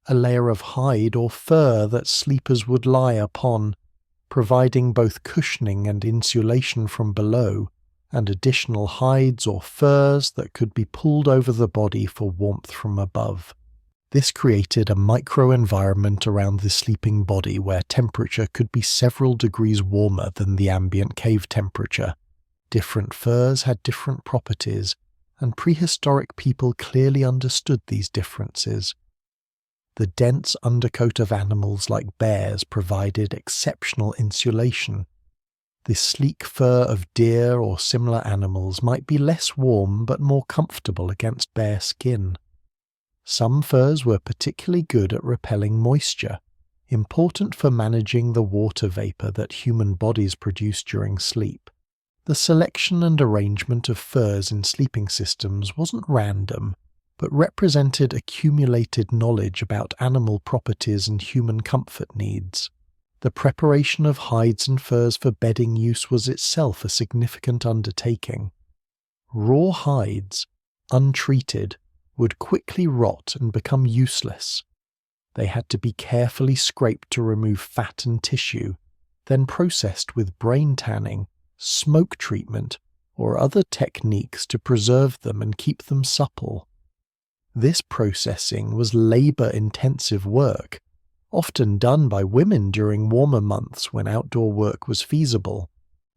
a layer of hide or fur that sleepers would lie upon, providing both cushioning and insulation from below, and additional hides or furs that could be pulled over the body for warmth from above. This created a microenvironment around the sleeping body where temperature could be several degrees warmer than the ambient cave temperature. Different furs had different properties, and prehistoric people clearly understood these differences. The dense undercoat of animals like bears provided exceptional insulation. The sleek fur of deer or similar animals might be less warm but more comfortable against bare skin. Some furs were particularly good at repelling moisture, important for managing the water vapor that human bodies produce during sleep. The selection and arrangement of furs in sleeping systems wasn't random, but represented accumulated knowledge about animal properties and human comfort needs. The preparation of hides and furs for bedding use was itself a significant undertaking. Raw hides, untreated, would quickly rot and become useless. They had to be carefully scraped to remove fat and tissue, then processed with brain tanning, smoke treatment, or other techniques to preserve them and keep them supple. This processing was labor-intensive work, often done by women during warmer months when outdoor work was feasible.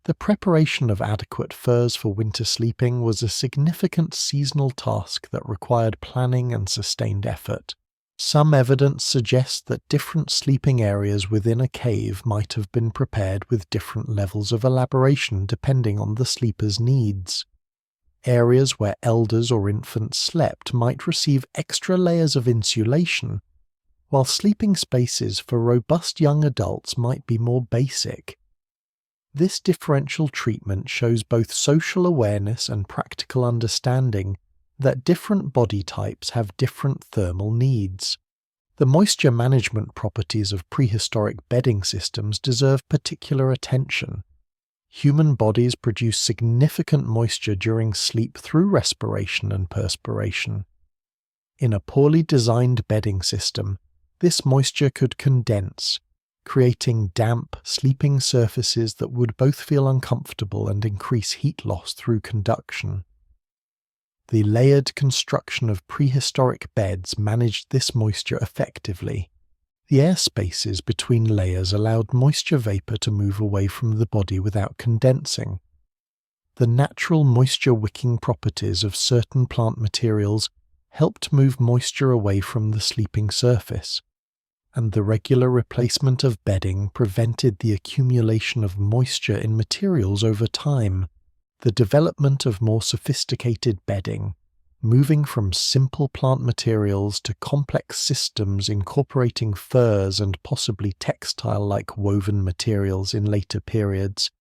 The preparation of adequate furs for winter sleeping was a significant seasonal task that required planning and sustained effort. Some evidence suggests that different sleeping areas within a cave might have been prepared with different levels of elaboration depending on the sleeper's needs. Areas where elders or infants slept might receive extra layers of insulation, while sleeping spaces for robust young adults might be more basic. This differential treatment shows both social awareness and practical understanding that different body types have different thermal needs. The moisture management properties of prehistoric bedding systems deserve particular attention. Human bodies produce significant moisture during sleep through respiration and perspiration. In a poorly designed bedding system, this moisture could condense, creating damp, sleeping surfaces that would both feel uncomfortable and increase heat loss through conduction. The layered construction of prehistoric beds managed this moisture effectively. The air spaces between layers allowed moisture vapor to move away from the body without condensing. The natural moisture-wicking properties of certain plant materials helped move moisture away from the sleeping surface, and the regular replacement of bedding prevented the accumulation of moisture in materials over time. The development of more sophisticated bedding, moving from simple plant materials to complex systems incorporating furs and possibly textile-like woven materials in later periods,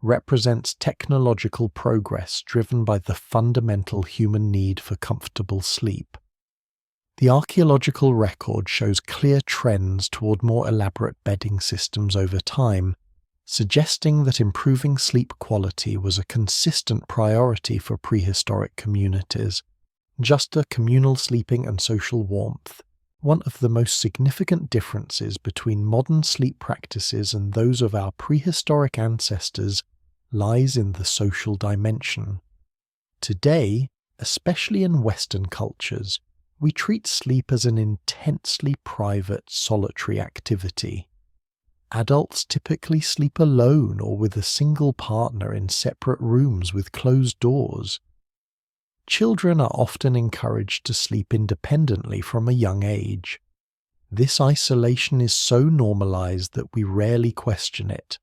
represents technological progress driven by the fundamental human need for comfortable sleep. The archaeological record shows clear trends toward more elaborate bedding systems over time, suggesting that improving sleep quality was a consistent priority for prehistoric communities. Just as communal sleeping and social warmth, one of the most significant differences between modern sleep practices and those of our prehistoric ancestors lies in the social dimension. Today, especially in Western cultures, we treat sleep as an intensely private, solitary activity. Adults typically sleep alone or with a single partner in separate rooms with closed doors. Children are often encouraged to sleep independently from a young age. This isolation is so normalized that we rarely question it.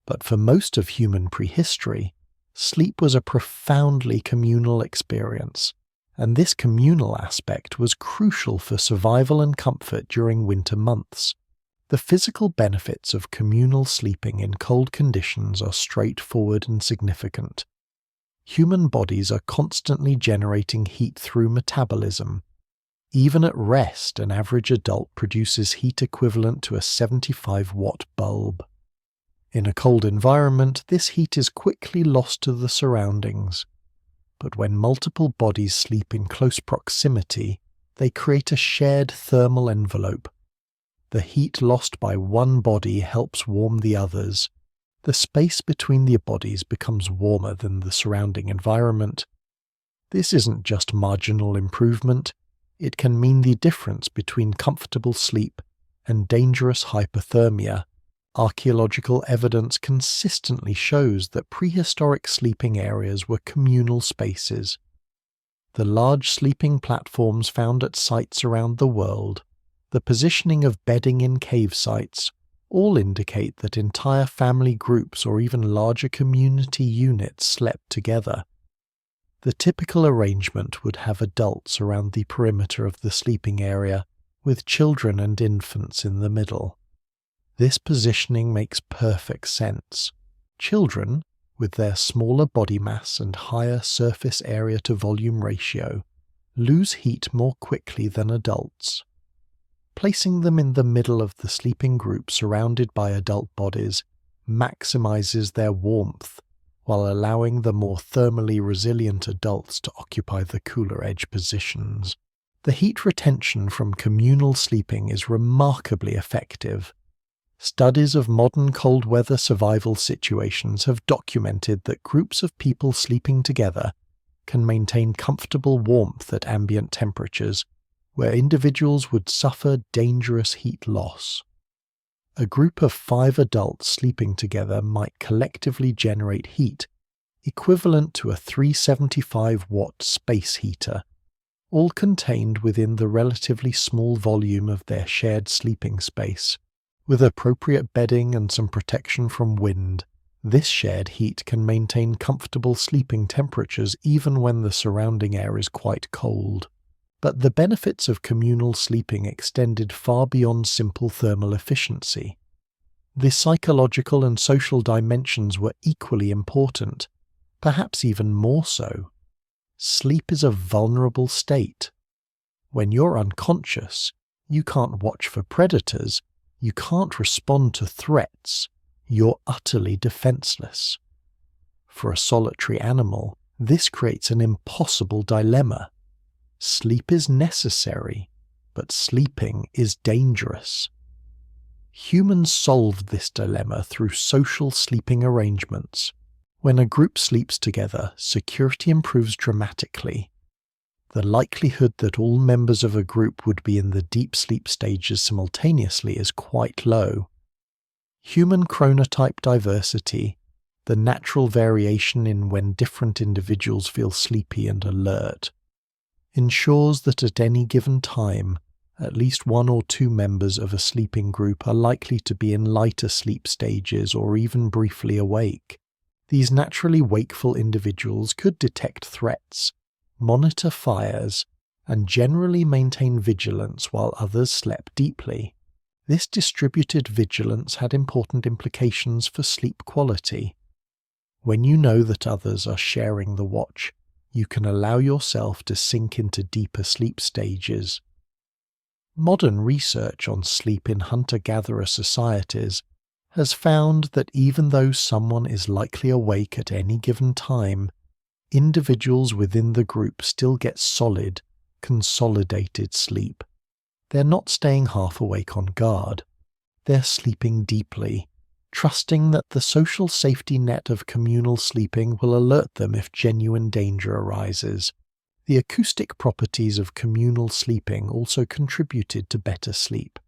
But for most of human prehistory, sleep was a profoundly communal experience, and this communal aspect was crucial for survival and comfort during winter months. The physical benefits of communal sleeping in cold conditions are straightforward and significant. Human bodies are constantly generating heat through metabolism. Even at rest, an average adult produces heat equivalent to a 75-watt bulb. In a cold environment, this heat is quickly lost to the surroundings. But when multiple bodies sleep in close proximity, they create a shared thermal envelope. The heat lost by one body helps warm the others. The space between the bodies becomes warmer than the surrounding environment. This isn't just marginal improvement, it can mean the difference between comfortable sleep and dangerous hypothermia. Archaeological evidence consistently shows that prehistoric sleeping areas were communal spaces. The large sleeping platforms found at sites around the world, the positioning of bedding in cave sites, all indicate that entire family groups or even larger community units slept together. The typical arrangement would have adults around the perimeter of the sleeping area, with children and infants in the middle. This positioning makes perfect sense. Children, with their smaller body mass and higher surface area to volume ratio, lose heat more quickly than adults. Placing them in the middle of the sleeping group surrounded by adult bodies maximizes their warmth, while allowing the more thermally resilient adults to occupy the cooler edge positions. The heat retention from communal sleeping is remarkably effective. Studies of modern cold weather survival situations have documented that groups of people sleeping together can maintain comfortable warmth at ambient temperatures, where individuals would suffer dangerous heat loss. A group of 5 adults sleeping together might collectively generate heat equivalent to a 375-watt space heater, all contained within the relatively small volume of their shared sleeping space. With appropriate bedding and some protection from wind, this shared heat can maintain comfortable sleeping temperatures even when the surrounding air is quite cold. But the benefits of communal sleeping extended far beyond simple thermal efficiency. The psychological and social dimensions were equally important, perhaps even more so. Sleep is a vulnerable state. When you're unconscious, you can't watch for predators, you can't respond to threats, you're utterly defenseless. For a solitary animal, this creates an impossible dilemma. Sleep is necessary, but sleeping is dangerous. Humans solved this dilemma through social sleeping arrangements. When a group sleeps together, security improves dramatically. The likelihood that all members of a group would be in the deep sleep stages simultaneously is quite low. Human chronotype diversity, the natural variation in when different individuals feel sleepy and alert, ensures that at any given time, at least one or two members of a sleeping group are likely to be in lighter sleep stages or even briefly awake. These naturally wakeful individuals could detect threats, monitor fires, and generally maintain vigilance while others slept deeply. This distributed vigilance had important implications for sleep quality. When you know that others are sharing the watch, you can allow yourself to sink into deeper sleep stages. Modern research on sleep in hunter-gatherer societies has found that even though someone is likely awake at any given time, individuals within the group still get solid, consolidated sleep. They're not staying half awake on guard. They're sleeping deeply, trusting that the social safety net of communal sleeping will alert them if genuine danger arises. The acoustic properties of communal sleeping also contributed to better sleep.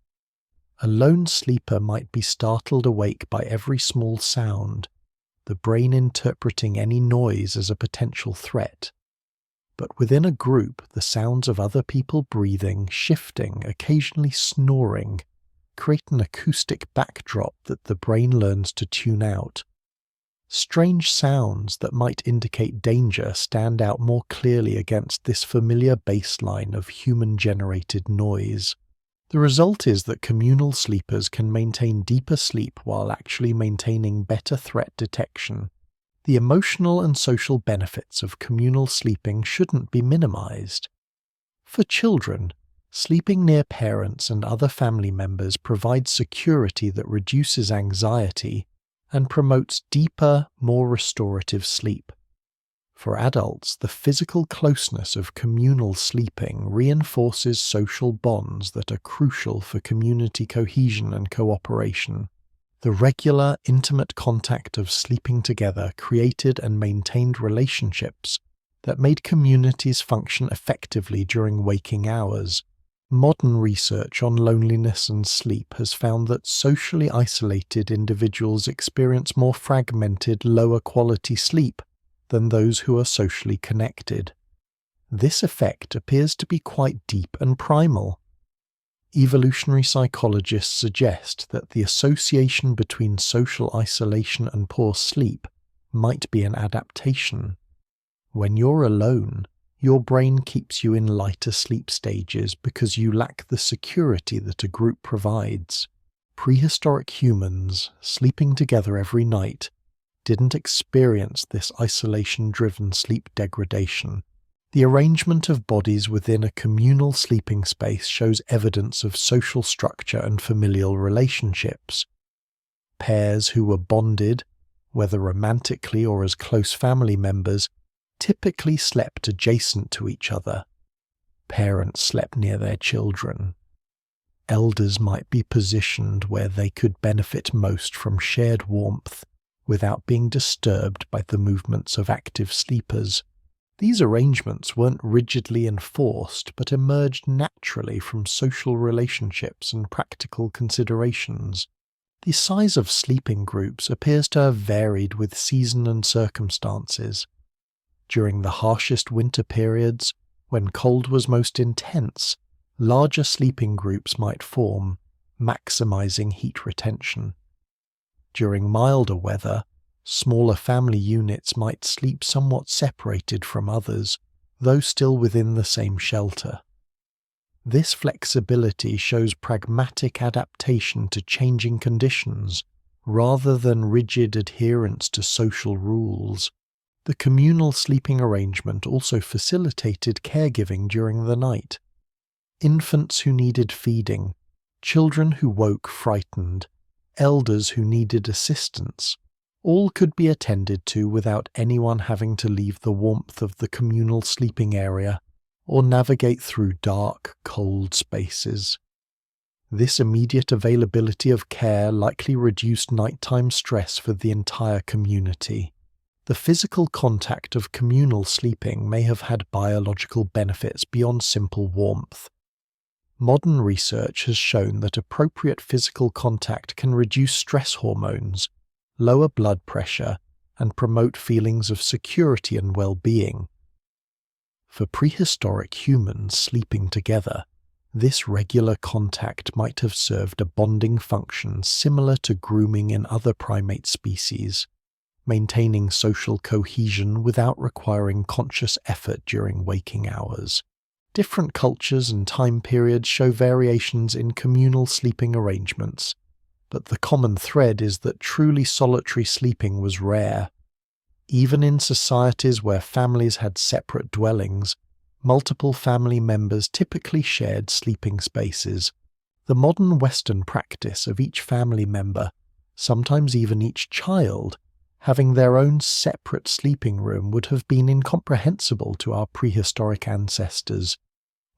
A lone sleeper might be startled awake by every small sound, the brain interpreting any noise as a potential threat. But within a group, the sounds of other people breathing, shifting, occasionally snoring, create an acoustic backdrop that the brain learns to tune out. Strange sounds that might indicate danger stand out more clearly against this familiar baseline of human-generated noise. The result is that communal sleepers can maintain deeper sleep while actually maintaining better threat detection. The emotional and social benefits of communal sleeping shouldn't be minimized. For children, sleeping near parents and other family members provides security that reduces anxiety and promotes deeper, more restorative sleep. For adults, the physical closeness of communal sleeping reinforces social bonds that are crucial for community cohesion and cooperation. The regular, intimate contact of sleeping together created and maintained relationships that made communities function effectively during waking hours. Modern research on loneliness and sleep has found that socially isolated individuals experience more fragmented, lower-quality sleep than those who are socially connected. This effect appears to be quite deep and primal. Evolutionary psychologists suggest that the association between social isolation and poor sleep might be an adaptation. When you're alone, your brain keeps you in lighter sleep stages because you lack the security that a group provides. Prehistoric humans, sleeping together every night, didn't experience this isolation-driven sleep degradation. The arrangement of bodies within a communal sleeping space shows evidence of social structure and familial relationships. Pairs who were bonded, whether romantically or as close family members, typically slept adjacent to each other. Parents slept near their children. Elders might be positioned where they could benefit most from shared warmth without being disturbed by the movements of active sleepers. These arrangements weren't rigidly enforced but emerged naturally from social relationships and practical considerations. The size of sleeping groups appears to have varied with season and circumstances. During the harshest winter periods, when cold was most intense, larger sleeping groups might form, maximizing heat retention. During milder weather, smaller family units might sleep somewhat separated from others, though still within the same shelter. This flexibility shows pragmatic adaptation to changing conditions, rather than rigid adherence to social rules. The communal sleeping arrangement also facilitated caregiving during the night. Infants who needed feeding, children who woke frightened, elders who needed assistance, all could be attended to without anyone having to leave the warmth of the communal sleeping area or navigate through dark, cold spaces. This immediate availability of care likely reduced nighttime stress for the entire community. The physical contact of communal sleeping may have had biological benefits beyond simple warmth. Modern research has shown that appropriate physical contact can reduce stress hormones, lower blood pressure, and promote feelings of security and well-being. For prehistoric humans sleeping together, this regular contact might have served a bonding function similar to grooming in other primate species, maintaining social cohesion without requiring conscious effort during waking hours. Different cultures and time periods show variations in communal sleeping arrangements, but the common thread is that truly solitary sleeping was rare. Even in societies where families had separate dwellings, multiple family members typically shared sleeping spaces. The modern Western practice of each family member, sometimes even each child, having their own separate sleeping room would have been incomprehensible to our prehistoric ancestors,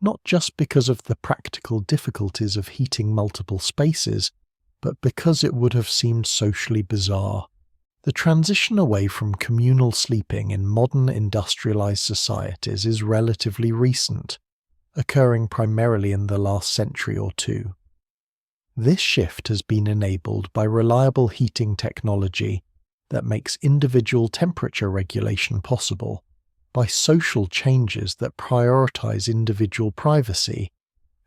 not just because of the practical difficulties of heating multiple spaces, but because it would have seemed socially bizarre. The transition away from communal sleeping in modern industrialized societies is relatively recent, occurring primarily in the last century or two. This shift has been enabled by reliable heating technology that makes individual temperature regulation possible, by social changes that prioritize individual privacy,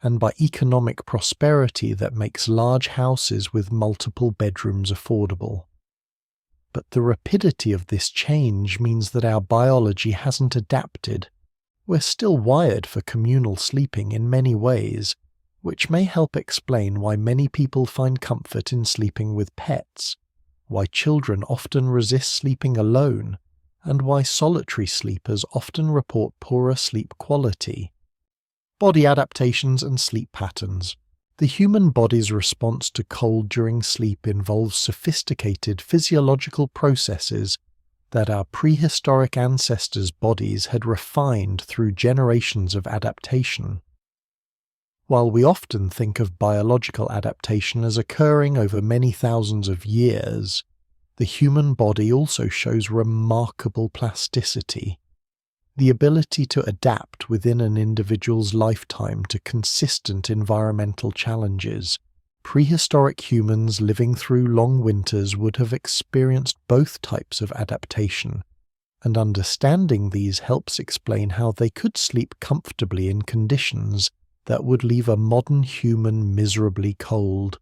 and by economic prosperity that makes large houses with multiple bedrooms affordable. But the rapidity of this change means that our biology hasn't adapted. We're still wired for communal sleeping in many ways, which may help explain why many people find comfort in sleeping with pets, why children often resist sleeping alone, and why solitary sleepers often report poorer sleep quality. Body adaptations and sleep patterns. The human body's response to cold during sleep involves sophisticated physiological processes that our prehistoric ancestors' bodies had refined through generations of adaptation. While we often think of biological adaptation as occurring over many thousands of years, the human body also shows remarkable plasticity. The ability to adapt within an individual's lifetime to consistent environmental challenges. Prehistoric humans living through long winters would have experienced both types of adaptation, and understanding these helps explain how they could sleep comfortably in conditions that would leave a modern human miserably cold.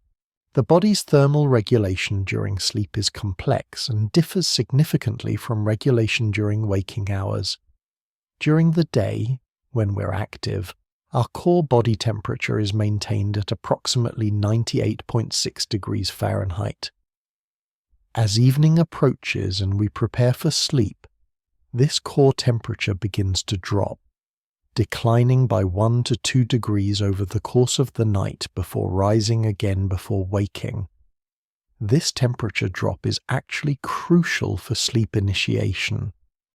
The body's thermal regulation during sleep is complex and differs significantly from regulation during waking hours. During the day, when we're active, our core body temperature is maintained at approximately 98.6 degrees Fahrenheit. As evening approaches and we prepare for sleep, this core temperature begins to drop, declining by 1 to 2 degrees over the course of the night before rising again before waking. This temperature drop is actually crucial for sleep initiation.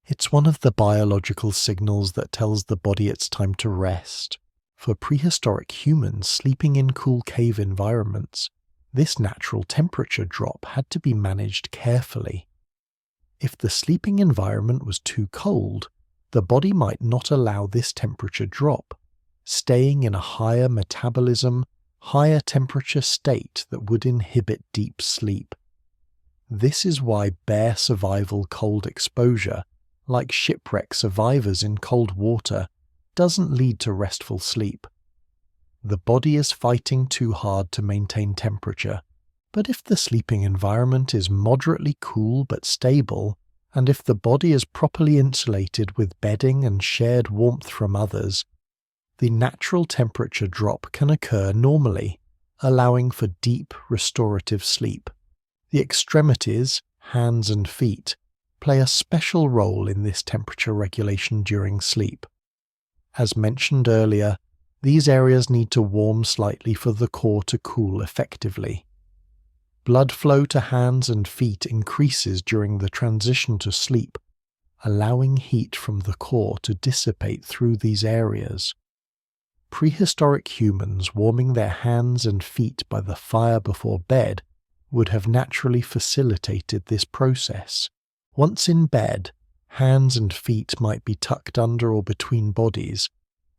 It's one of the biological signals that tells the body it's time to rest. For prehistoric humans sleeping in cool cave environments, this natural temperature drop had to be managed carefully. If the sleeping environment was too cold, the body might not allow this temperature drop, staying in a higher metabolism, higher temperature state that would inhibit deep sleep. This is why bare survival cold exposure, like shipwreck survivors in cold water, doesn't lead to restful sleep. The body is fighting too hard to maintain temperature, but if the sleeping environment is moderately cool but stable, and if the body is properly insulated with bedding and shared warmth from others, the natural temperature drop can occur normally, allowing for deep restorative sleep. The extremities, hands and feet, play a special role in this temperature regulation during sleep. As mentioned earlier, these areas need to warm slightly for the core to cool effectively. Blood flow to hands and feet increases during the transition to sleep, allowing heat from the core to dissipate through these areas. Prehistoric humans warming their hands and feet by the fire before bed would have naturally facilitated this process. Once in bed, hands and feet might be tucked under or between bodies,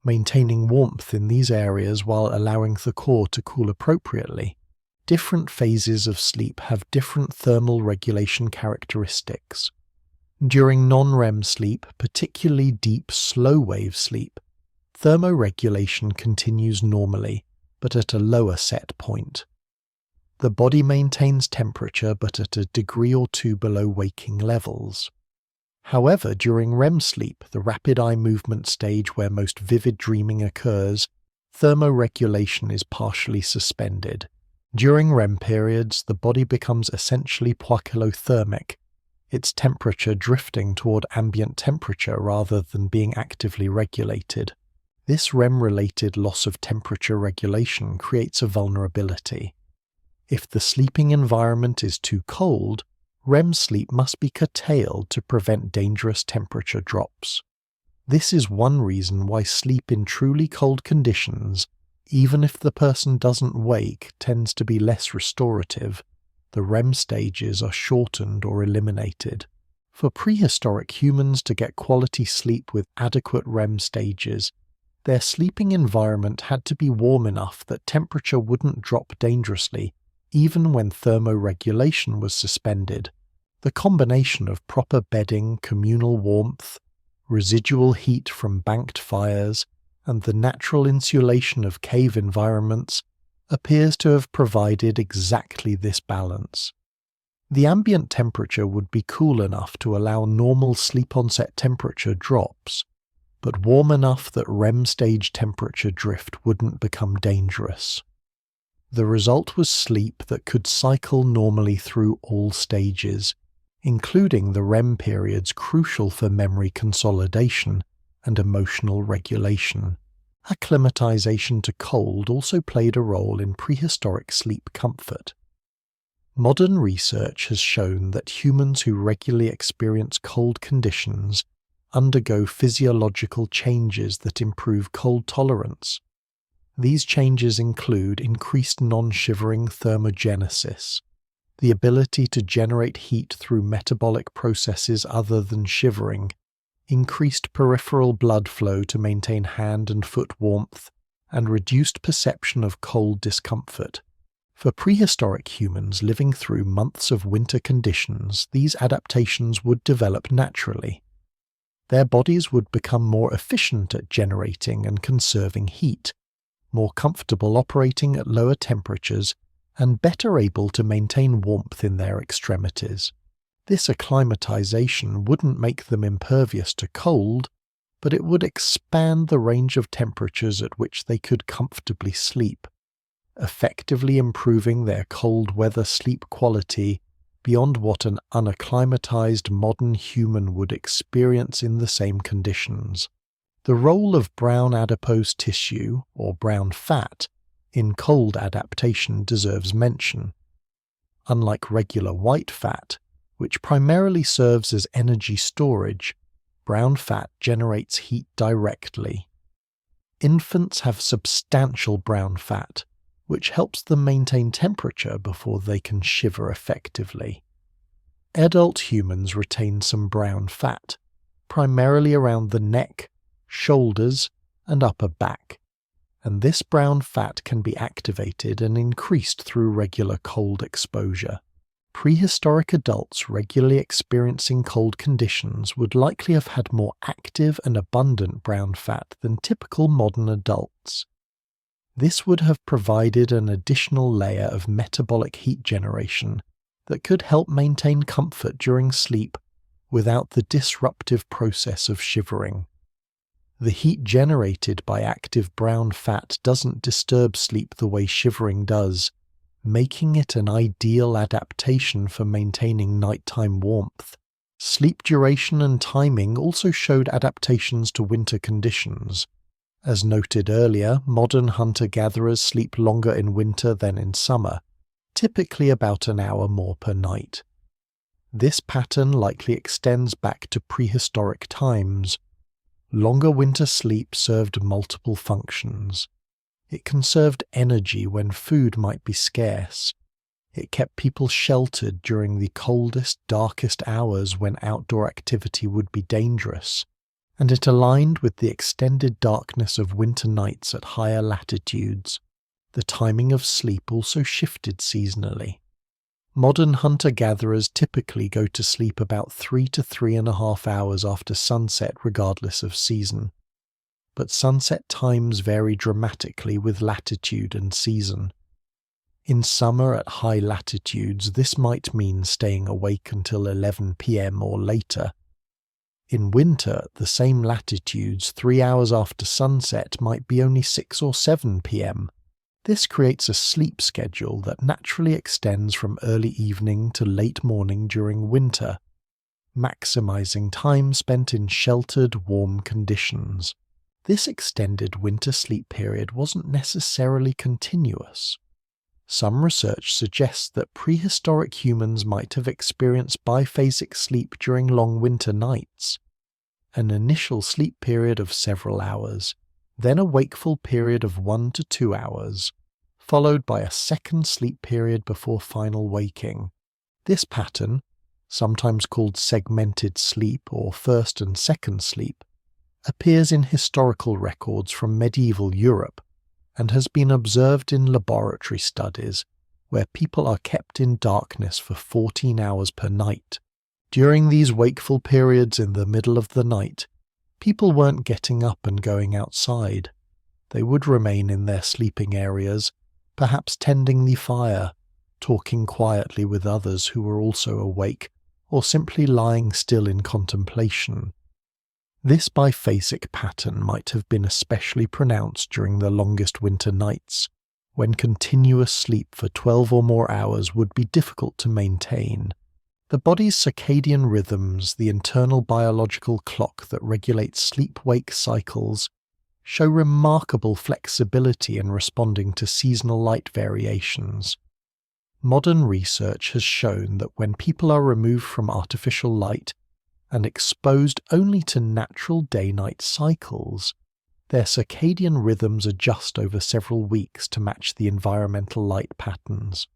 maintaining warmth in these areas while allowing the core to cool appropriately. Different phases of sleep have different thermal regulation characteristics. During non-REM sleep, particularly deep slow-wave sleep, thermoregulation continues normally, but at a lower set point. The body maintains temperature but at a degree or two below waking levels. However, during REM sleep, the rapid eye movement stage where most vivid dreaming occurs, thermoregulation is partially suspended. During REM periods, the body becomes essentially poikilothermic, its temperature drifting toward ambient temperature rather than being actively regulated. This REM-related loss of temperature regulation creates a vulnerability. If the sleeping environment is too cold, REM sleep must be curtailed to prevent dangerous temperature drops. This is one reason why sleep in truly cold conditions, even if the person doesn't wake, tends to be less restorative. The REM stages are shortened or eliminated. For prehistoric humans to get quality sleep with adequate REM stages, their sleeping environment had to be warm enough that temperature wouldn't drop dangerously, even when thermoregulation was suspended. The combination of proper bedding, communal warmth, residual heat from banked fires, and the natural insulation of cave environments appears to have provided exactly this balance. The ambient temperature would be cool enough to allow normal sleep onset temperature drops, but warm enough that REM stage temperature drift wouldn't become dangerous. The result was sleep that could cycle normally through all stages, including the REM periods crucial for memory consolidation and emotional regulation. Acclimatization to cold also played a role in prehistoric sleep comfort. Modern research has shown that humans who regularly experience cold conditions undergo physiological changes that improve cold tolerance. These changes include increased non-shivering thermogenesis, the ability to generate heat through metabolic processes other than shivering, increased peripheral blood flow to maintain hand and foot warmth, and reduced perception of cold discomfort. For prehistoric humans living through months of winter conditions, these adaptations would develop naturally. Their bodies would become more efficient at generating and conserving heat, more comfortable operating at lower temperatures, and better able to maintain warmth in their extremities. This acclimatization wouldn't make them impervious to cold, but it would expand the range of temperatures at which they could comfortably sleep, effectively improving their cold weather sleep quality beyond what an unacclimatized modern human would experience in the same conditions. The role of brown adipose tissue, or brown fat, in cold adaptation deserves mention. Unlike regular white fat, which primarily serves as energy storage, brown fat generates heat directly. Infants have substantial brown fat, which helps them maintain temperature before they can shiver effectively. Adult humans retain some brown fat, primarily around the neck, shoulders, and upper back, and this brown fat can be activated and increased through regular cold exposure. Prehistoric adults regularly experiencing cold conditions would likely have had more active and abundant brown fat than typical modern adults. This would have provided an additional layer of metabolic heat generation that could help maintain comfort during sleep without the disruptive process of shivering. The heat generated by active brown fat doesn't disturb sleep the way shivering does, making it an ideal adaptation for maintaining nighttime warmth. Sleep duration and timing also showed adaptations to winter conditions. As noted earlier, modern hunter-gatherers sleep longer in winter than in summer, typically about an hour more per night. This pattern likely extends back to prehistoric times. Longer winter sleep served multiple functions. It conserved energy when food might be scarce. It kept people sheltered during the coldest, darkest hours when outdoor activity would be dangerous, and it aligned with the extended darkness of winter nights at higher latitudes. The timing of sleep also shifted seasonally. Modern hunter-gatherers typically go to sleep about 3 to 3.5 hours after sunset regardless of season. But sunset times vary dramatically with latitude and season. In summer at high latitudes, this might mean staying awake until 11 p.m. or later. In winter at the same latitudes, 3 hours after sunset might be only 6 or 7 p.m. This creates a sleep schedule that naturally extends from early evening to late morning during winter, maximizing time spent in sheltered, warm conditions. This extended winter sleep period wasn't necessarily continuous. Some research suggests that prehistoric humans might have experienced biphasic sleep during long winter nights, an initial sleep period of several hours, then a wakeful period of 1 to 2 hours, followed by a second sleep period before final waking. This pattern, sometimes called segmented sleep or first and second sleep, appears in historical records from medieval Europe and has been observed in laboratory studies where people are kept in darkness for 14 hours per night. During these wakeful periods in the middle of the night, people weren't getting up and going outside. They would remain in their sleeping areas, perhaps tending the fire, talking quietly with others who were also awake, or simply lying still in contemplation. This biphasic pattern might have been especially pronounced during the longest winter nights, when continuous sleep for 12 or more hours would be difficult to maintain. The body's circadian rhythms, the internal biological clock that regulates sleep-wake cycles, show remarkable flexibility in responding to seasonal light variations. Modern research has shown that when people are removed from artificial light and exposed only to natural day-night cycles, their circadian rhythms adjust over several weeks to match the environmental light patterns.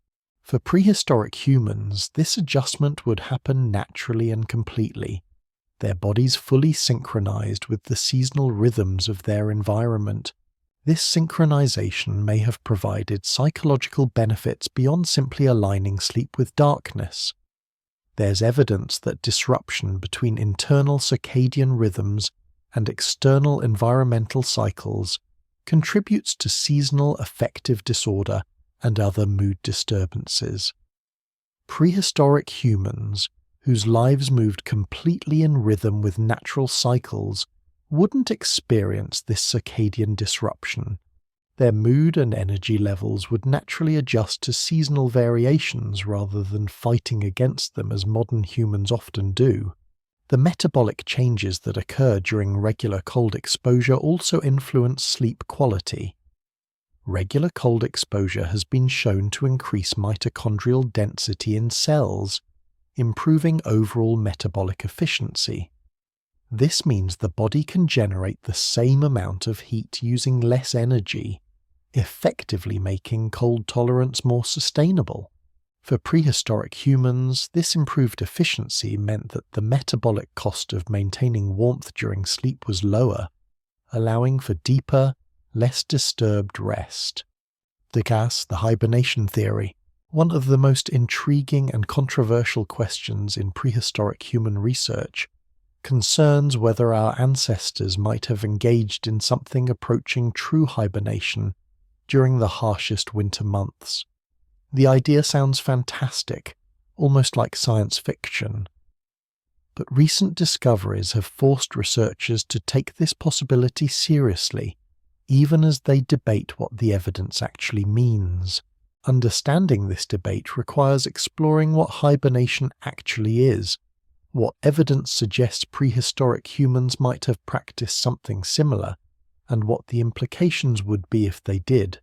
For prehistoric humans, this adjustment would happen naturally and completely, their bodies fully synchronized with the seasonal rhythms of their environment. This synchronization may have provided psychological benefits beyond simply aligning sleep with darkness. There's evidence that disruption between internal circadian rhythms and external environmental cycles contributes to seasonal affective disorder and other mood disturbances. Prehistoric humans, whose lives moved completely in rhythm with natural cycles, wouldn't experience this circadian disruption. Their mood and energy levels would naturally adjust to seasonal variations rather than fighting against them as modern humans often do. The metabolic changes that occur during regular cold exposure also influence sleep quality. Regular cold exposure has been shown to increase mitochondrial density in cells, improving overall metabolic efficiency. This means the body can generate the same amount of heat using less energy, effectively making cold tolerance more sustainable. For prehistoric humans, this improved efficiency meant that the metabolic cost of maintaining warmth during sleep was lower, allowing for deeper, less disturbed rest. The hibernation theory, one of the most intriguing and controversial questions in prehistoric human research, concerns whether our ancestors might have engaged in something approaching true hibernation during the harshest winter months. The idea sounds fantastic, almost like science fiction. But recent discoveries have forced researchers to take this possibility seriously, even as they debate what the evidence actually means. Understanding this debate requires exploring what hibernation actually is, what evidence suggests prehistoric humans might have practiced something similar, and what the implications would be if they did.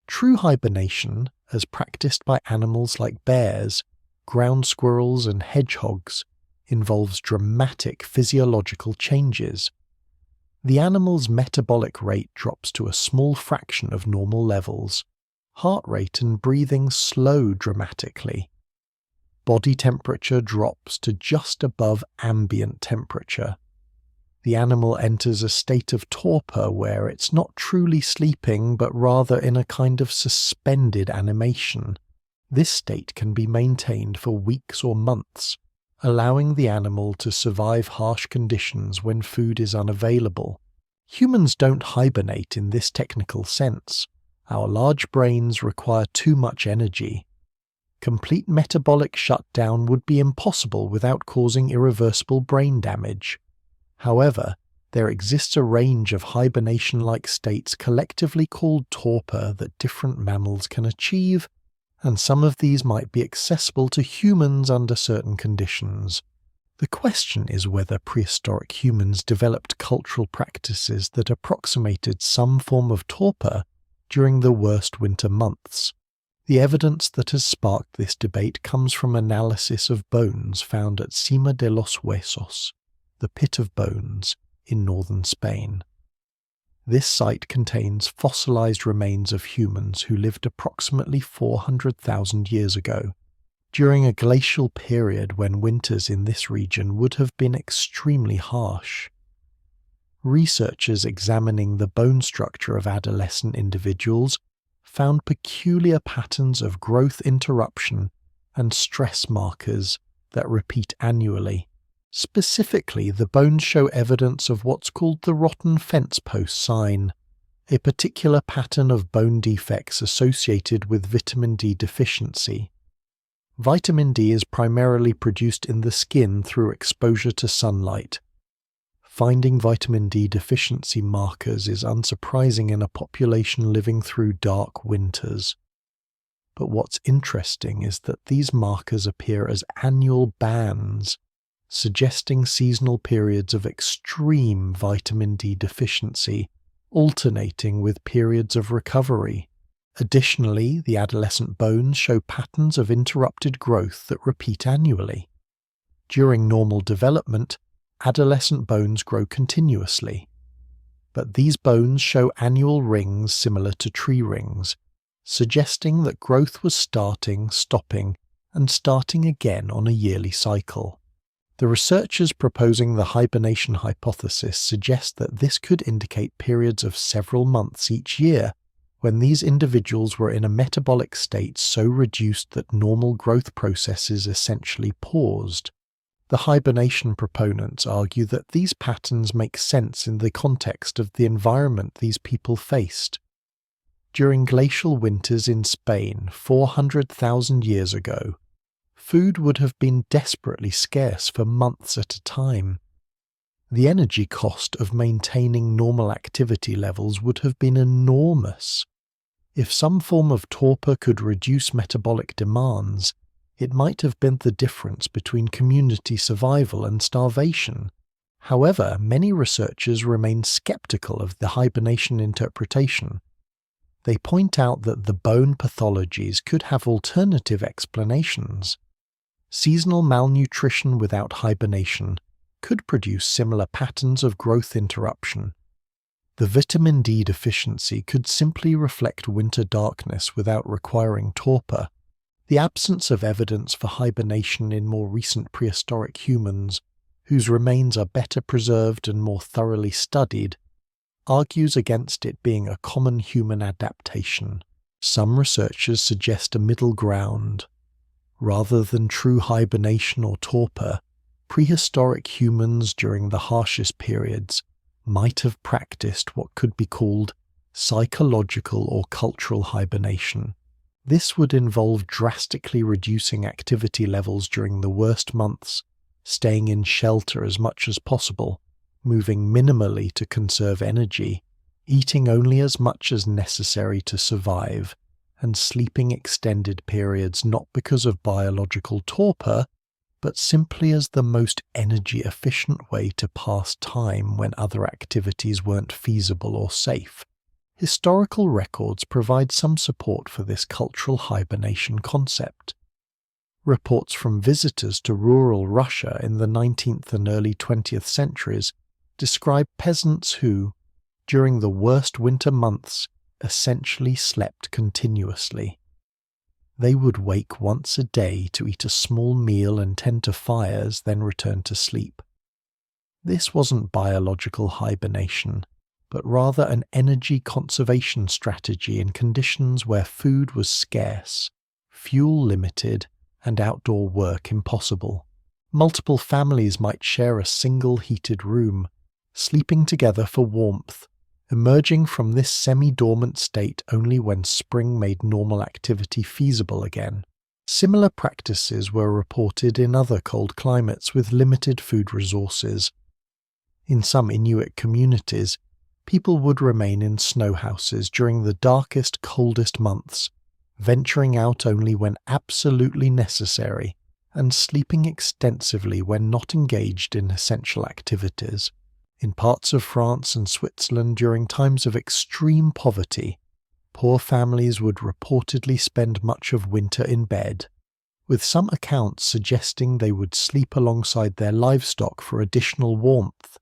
True hibernation, as practiced by animals like bears, ground squirrels, and hedgehogs, involves dramatic physiological changes. The animal's metabolic rate drops to a small fraction of normal levels. Heart rate and breathing slow dramatically. Body temperature drops to just above ambient temperature. The animal enters a state of torpor where it's not truly sleeping but rather in a kind of suspended animation. This state can be maintained for weeks or months, allowing the animal to survive harsh conditions when food is unavailable. Humans don't hibernate in this technical sense. Our large brains require too much energy. Complete metabolic shutdown would be impossible without causing irreversible brain damage. However, there exists a range of hibernation-like states collectively called torpor that different mammals can achieve, and some of these might be accessible to humans under certain conditions. The question is whether prehistoric humans developed cultural practices that approximated some form of torpor during the worst winter months. The evidence that has sparked this debate comes from analysis of bones found at Cima de los Huesos, the Pit of Bones, in northern Spain. This site contains fossilized remains of humans who lived approximately 400,000 years ago, during a glacial period when winters in this region would have been extremely harsh. Researchers examining the bone structure of adolescent individuals found peculiar patterns of growth interruption and stress markers that repeat annually. Specifically, the bones show evidence of what's called the rotten fence post sign, a particular pattern of bone defects associated with vitamin D deficiency. Vitamin D is primarily produced in the skin through exposure to sunlight. Finding vitamin D deficiency markers is unsurprising in a population living through dark winters. But what's interesting is that these markers appear as annual bands, suggesting seasonal periods of extreme vitamin D deficiency, alternating with periods of recovery. Additionally, the adolescent bones show patterns of interrupted growth that repeat annually. During normal development, adolescent bones grow continuously, but these bones show annual rings similar to tree rings, suggesting that growth was starting, stopping, and starting again on a yearly cycle. The researchers proposing the hibernation hypothesis suggest that this could indicate periods of several months each year when these individuals were in a metabolic state so reduced that normal growth processes essentially paused. The hibernation proponents argue that these patterns make sense in the context of the environment these people faced. During glacial winters in Spain 400,000 years ago, food would have been desperately scarce for months at a time. The energy cost of maintaining normal activity levels would have been enormous. If some form of torpor could reduce metabolic demands, it might have been the difference between community survival and starvation. However, many researchers remain skeptical of the hibernation interpretation. They point out that the bone pathologies could have alternative explanations. Seasonal malnutrition without hibernation could produce similar patterns of growth interruption. The vitamin D deficiency could simply reflect winter darkness without requiring torpor. The absence of evidence for hibernation in more recent prehistoric humans, whose remains are better preserved and more thoroughly studied, argues against it being a common human adaptation. Some researchers suggest a middle ground. Rather than true hibernation or torpor, prehistoric humans during the harshest periods might have practiced what could be called psychological or cultural hibernation. This would involve drastically reducing activity levels during the worst months, staying in shelter as much as possible, moving minimally to conserve energy, eating only as much as necessary to survive, and sleeping extended periods not because of biological torpor, but simply as the most energy-efficient way to pass time when other activities weren't feasible or safe. Historical records provide some support for this cultural hibernation concept. Reports from visitors to rural Russia in the 19th and early 20th centuries describe peasants who, during the worst winter months, essentially slept continuously. They would wake once a day to eat a small meal and tend to fires, then return to sleep. This wasn't biological hibernation, but rather an energy conservation strategy in conditions where food was scarce. fuel limited and outdoor work impossible. Multiple families might share a single heated room, sleeping together for warmth, emerging from this semi-dormant state only when spring made normal activity feasible again. Similar practices were reported in other cold climates with limited food resources. In some Inuit communities, people would remain in snow houses during the darkest, coldest months, venturing out only when absolutely necessary and sleeping extensively when not engaged in essential activities. In parts of France and Switzerland during times of extreme poverty, poor families would reportedly spend much of winter in bed, with some accounts suggesting they would sleep alongside their livestock for additional warmth.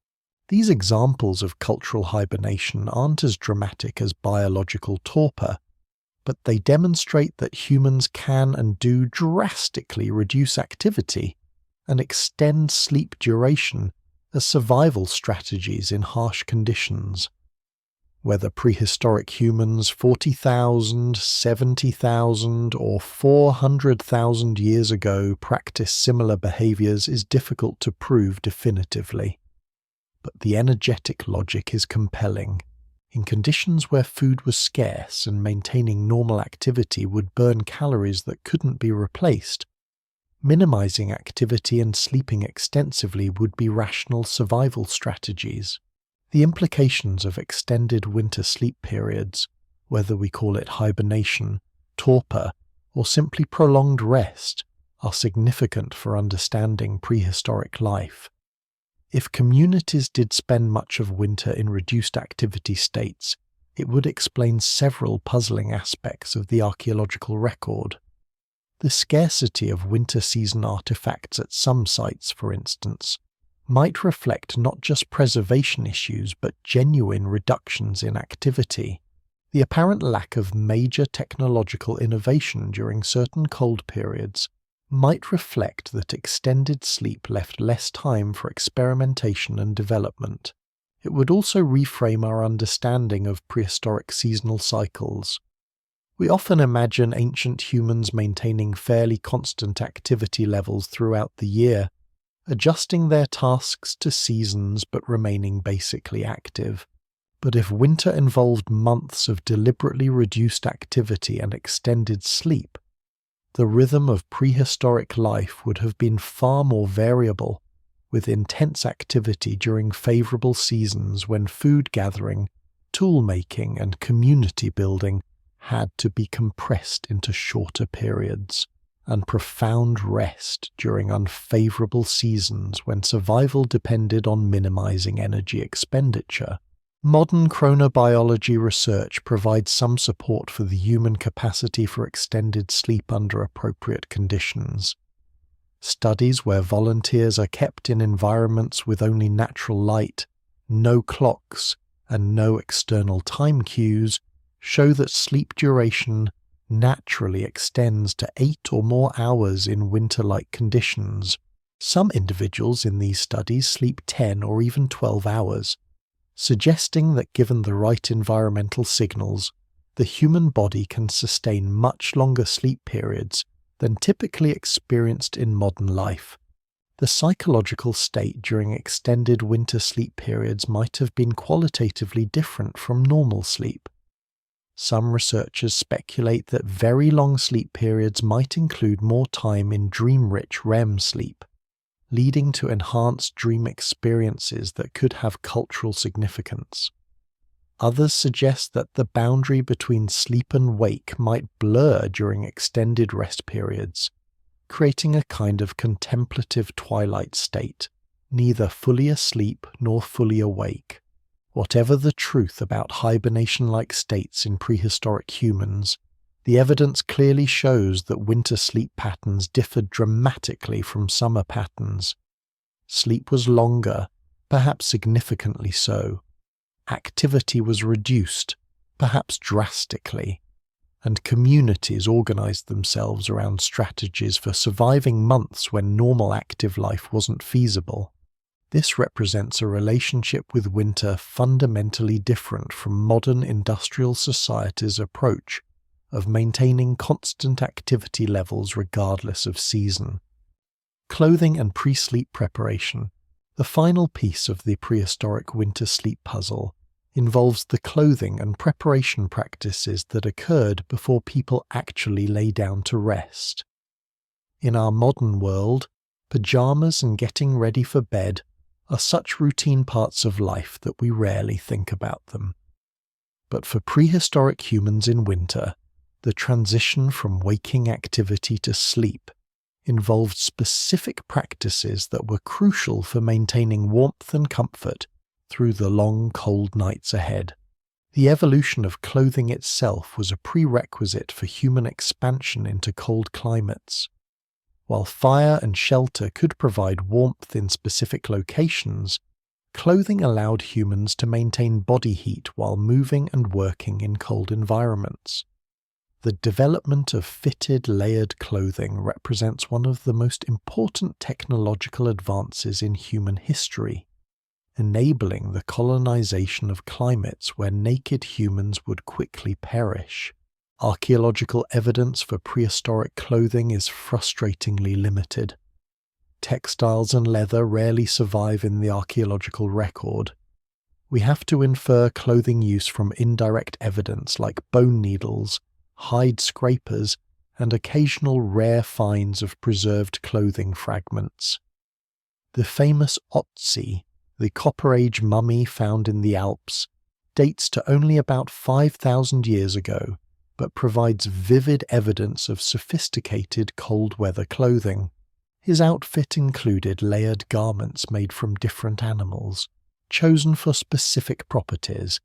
These examples of cultural hibernation aren't as dramatic as biological torpor, but they demonstrate that humans can and do drastically reduce activity and extend sleep duration as survival strategies in harsh conditions. Whether prehistoric humans 40,000, 70,000, or 400,000 years ago practiced similar behaviors is difficult to prove definitively. But the energetic logic is compelling. In conditions where food was scarce and maintaining normal activity would burn calories that couldn't be replaced, minimizing activity and sleeping extensively would be rational survival strategies. The implications of extended winter sleep periods, whether we call it hibernation, torpor, or simply prolonged rest, are significant for understanding prehistoric life. If communities did spend much of winter in reduced activity states, it would explain several puzzling aspects of the archaeological record. The scarcity of winter season artifacts at some sites, for instance, might reflect not just preservation issues but genuine reductions in activity. The apparent lack of major technological innovation during certain cold periods might reflect that extended sleep left less time for experimentation and development. It would also reframe our understanding of prehistoric seasonal cycles. We often imagine ancient humans maintaining fairly constant activity levels throughout the year, adjusting their tasks to seasons but remaining basically active. But if winter involved months of deliberately reduced activity and extended sleep, the rhythm of prehistoric life would have been far more variable, with intense activity during favorable seasons when food gathering, tool making, and community building had to be compressed into shorter periods, and profound rest during unfavorable seasons when survival depended on minimizing energy expenditure. Modern chronobiology research provides some support for the human capacity for extended sleep under appropriate conditions. Studies where volunteers are kept in environments with only natural light, no clocks, and no external time cues show that sleep duration naturally extends to 8 or more hours in winter-like conditions. Some individuals in these studies sleep 10 or even 12 hours, suggesting that given the right environmental signals, the human body can sustain much longer sleep periods than typically experienced in modern life. The psychological state during extended winter sleep periods might have been qualitatively different from normal sleep. Some researchers speculate that very long sleep periods might include more time in dream-rich REM sleep, leading to enhanced dream experiences that could have cultural significance. Others suggest that the boundary between sleep and wake might blur during extended rest periods, creating a kind of contemplative twilight state, neither fully asleep nor fully awake. Whatever the truth about hibernation-like states in prehistoric humans, the evidence clearly shows that winter sleep patterns differed dramatically from summer patterns. Sleep was longer, perhaps significantly so. Activity was reduced, perhaps drastically, and communities organized themselves around strategies for surviving months when normal active life wasn't feasible. This represents a relationship with winter fundamentally different from modern industrial society's approach, of maintaining constant activity levels regardless of season. Clothing and pre-sleep preparation, the final piece of the prehistoric winter sleep puzzle, involves the clothing and preparation practices that occurred before people actually lay down to rest. In our modern world, pajamas and getting ready for bed are such routine parts of life that we rarely think about them. But for prehistoric humans in winter, the transition from waking activity to sleep involved specific practices that were crucial for maintaining warmth and comfort through the long, cold nights ahead. The evolution of clothing itself was a prerequisite for human expansion into cold climates. While fire and shelter could provide warmth in specific locations, clothing allowed humans to maintain body heat while moving and working in cold environments. The development of fitted, layered clothing represents one of the most important technological advances in human history, enabling the colonization of climates where naked humans would quickly perish. Archaeological evidence for prehistoric clothing is frustratingly limited. Textiles and leather rarely survive in the archaeological record. We have to infer clothing use from indirect evidence like bone needles, hide scrapers, and occasional rare finds of preserved clothing fragments. The famous Otzi, the Copper Age mummy found in the Alps, dates to only about 5,000 years ago, but provides vivid evidence of sophisticated cold-weather clothing. His outfit included layered garments made from different animals, chosen for specific properties,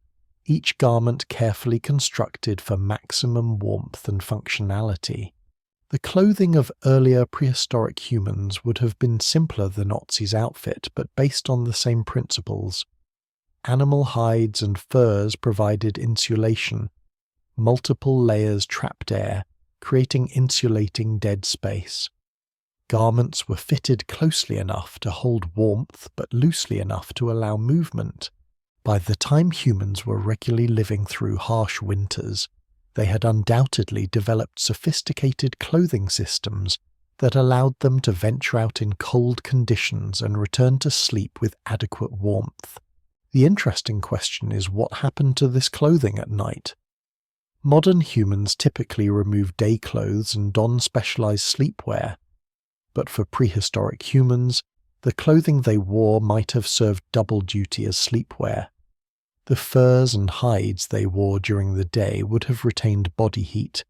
each garment carefully constructed for maximum warmth and functionality. The clothing of earlier prehistoric humans would have been simpler than Otzi's outfit, but based on the same principles. Animal hides and furs provided insulation. Multiple layers trapped air, creating insulating dead space. Garments were fitted closely enough to hold warmth but loosely enough to allow movement. By the time humans were regularly living through harsh winters, they had undoubtedly developed sophisticated clothing systems that allowed them to venture out in cold conditions and return to sleep with adequate warmth. The interesting question is what happened to this clothing at night? Modern humans typically remove day clothes and don specialized sleepwear, but for prehistoric humans, the clothing they wore might have served double duty as sleepwear. The furs and hides they wore during the day would have retained body heat,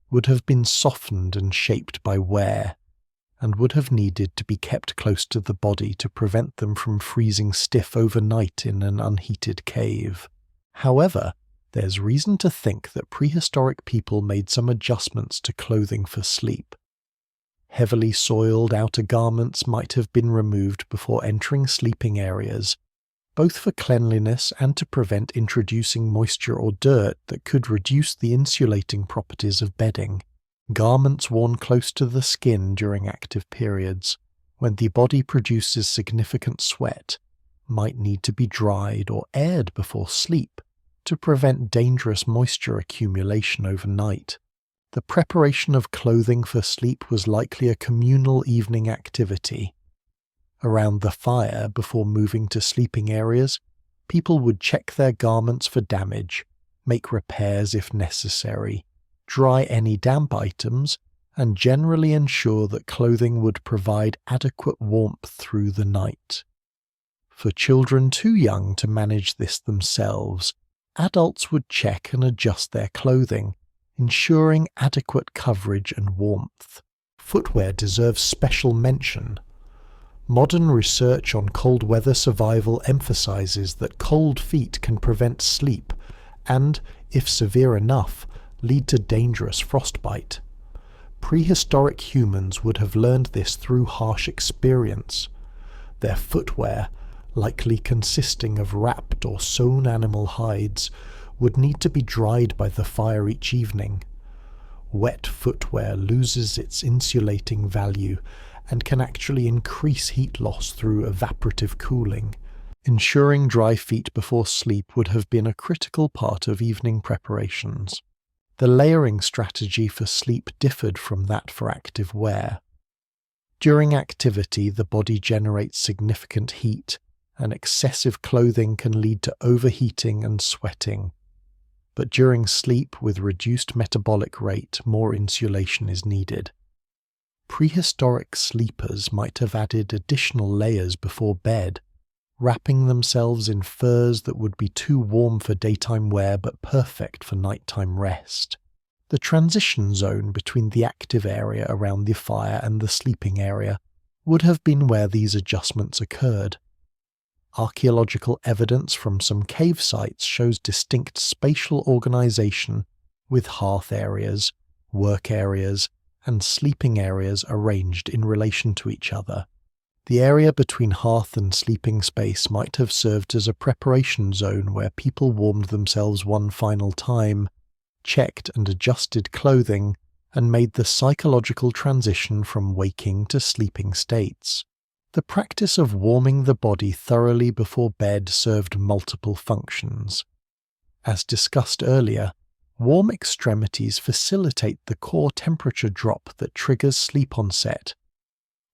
would have been softened and shaped by wear, and would have needed to be kept close to the body to prevent them from freezing stiff overnight in an unheated cave. However, there's reason to think that prehistoric people made some adjustments to clothing for sleep. Heavily soiled outer garments might have been removed before entering sleeping areas, both for cleanliness and to prevent introducing moisture or dirt that could reduce the insulating properties of bedding. Garments worn close to the skin during active periods, when the body produces significant sweat, might need to be dried or aired before sleep to prevent dangerous moisture accumulation overnight. The preparation of clothing for sleep was likely a communal evening activity. Around the fire, before moving to sleeping areas, people would check their garments for damage, make repairs if necessary, dry any damp items, and generally ensure that clothing would provide adequate warmth through the night. For children too young to manage this themselves, adults would check and adjust their clothing, ensuring adequate coverage and warmth. Footwear deserves special mention. Modern research on cold weather survival emphasizes that cold feet can prevent sleep and, if severe enough, lead to dangerous frostbite. Prehistoric humans would have learned this through harsh experience. Their footwear, likely consisting of wrapped or sewn animal hides, would need to be dried by the fire each evening. Wet footwear loses its insulating value and can actually increase heat loss through evaporative cooling. Ensuring dry feet before sleep would have been a critical part of evening preparations. The layering strategy for sleep differed from that for active wear. During activity, the body generates significant heat, and excessive clothing can lead to overheating and sweating. But during sleep, with reduced metabolic rate, more insulation is needed. Prehistoric sleepers might have added additional layers before bed, wrapping themselves in furs that would be too warm for daytime wear but perfect for nighttime rest. The transition zone between the active area around the fire and the sleeping area would have been where these adjustments occurred. Archaeological evidence from some cave sites shows distinct spatial organization, with hearth areas, work areas, and sleeping areas arranged in relation to each other. The area between hearth and sleeping space might have served as a preparation zone where people warmed themselves one final time, checked and adjusted clothing, and made the psychological transition from waking to sleeping states. The practice of warming the body thoroughly before bed served multiple functions. As discussed earlier, warm extremities facilitate the core temperature drop that triggers sleep onset.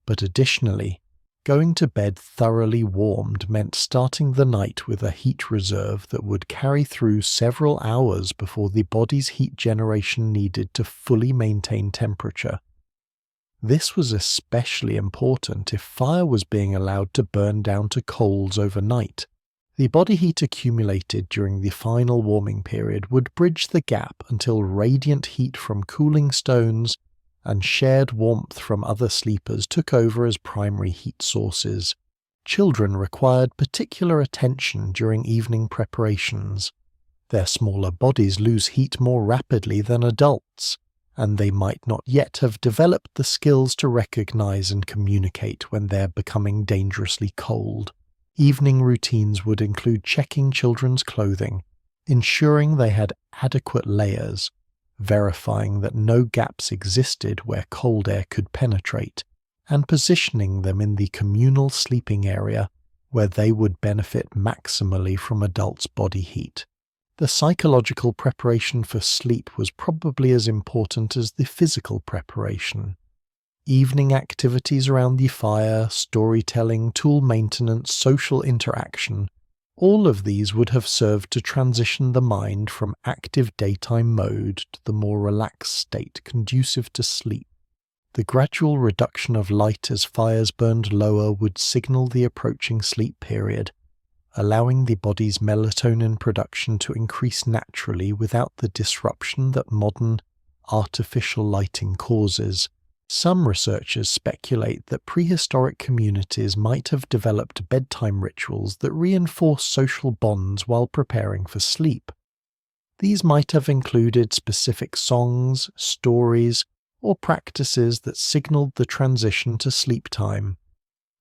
But additionally, going to bed thoroughly warmed meant starting the night with a heat reserve that would carry through several hours before the body's heat generation needed to fully maintain temperature. This was especially important if fire was being allowed to burn down to coals overnight. The body heat accumulated during the final warming period would bridge the gap until radiant heat from cooling stones and shared warmth from other sleepers took over as primary heat sources. Children required particular attention during evening preparations. Their smaller bodies lose heat more rapidly than adults, and they might not yet have developed the skills to recognize and communicate when they're becoming dangerously cold. Evening routines would include checking children's clothing, ensuring they had adequate layers, verifying that no gaps existed where cold air could penetrate, and positioning them in the communal sleeping area where they would benefit maximally from adults' body heat. The psychological preparation for sleep was probably as important as the physical preparation. Evening activities around the fire, storytelling, tool maintenance, social interaction, all of these would have served to transition the mind from active daytime mode to the more relaxed state conducive to sleep. The gradual reduction of light as fires burned lower would signal the approaching sleep period, allowing the body's melatonin production to increase naturally without the disruption that modern, artificial lighting causes. Some researchers speculate that prehistoric communities might have developed bedtime rituals that reinforce social bonds while preparing for sleep. These might have included specific songs, stories, or practices that signaled the transition to sleep time.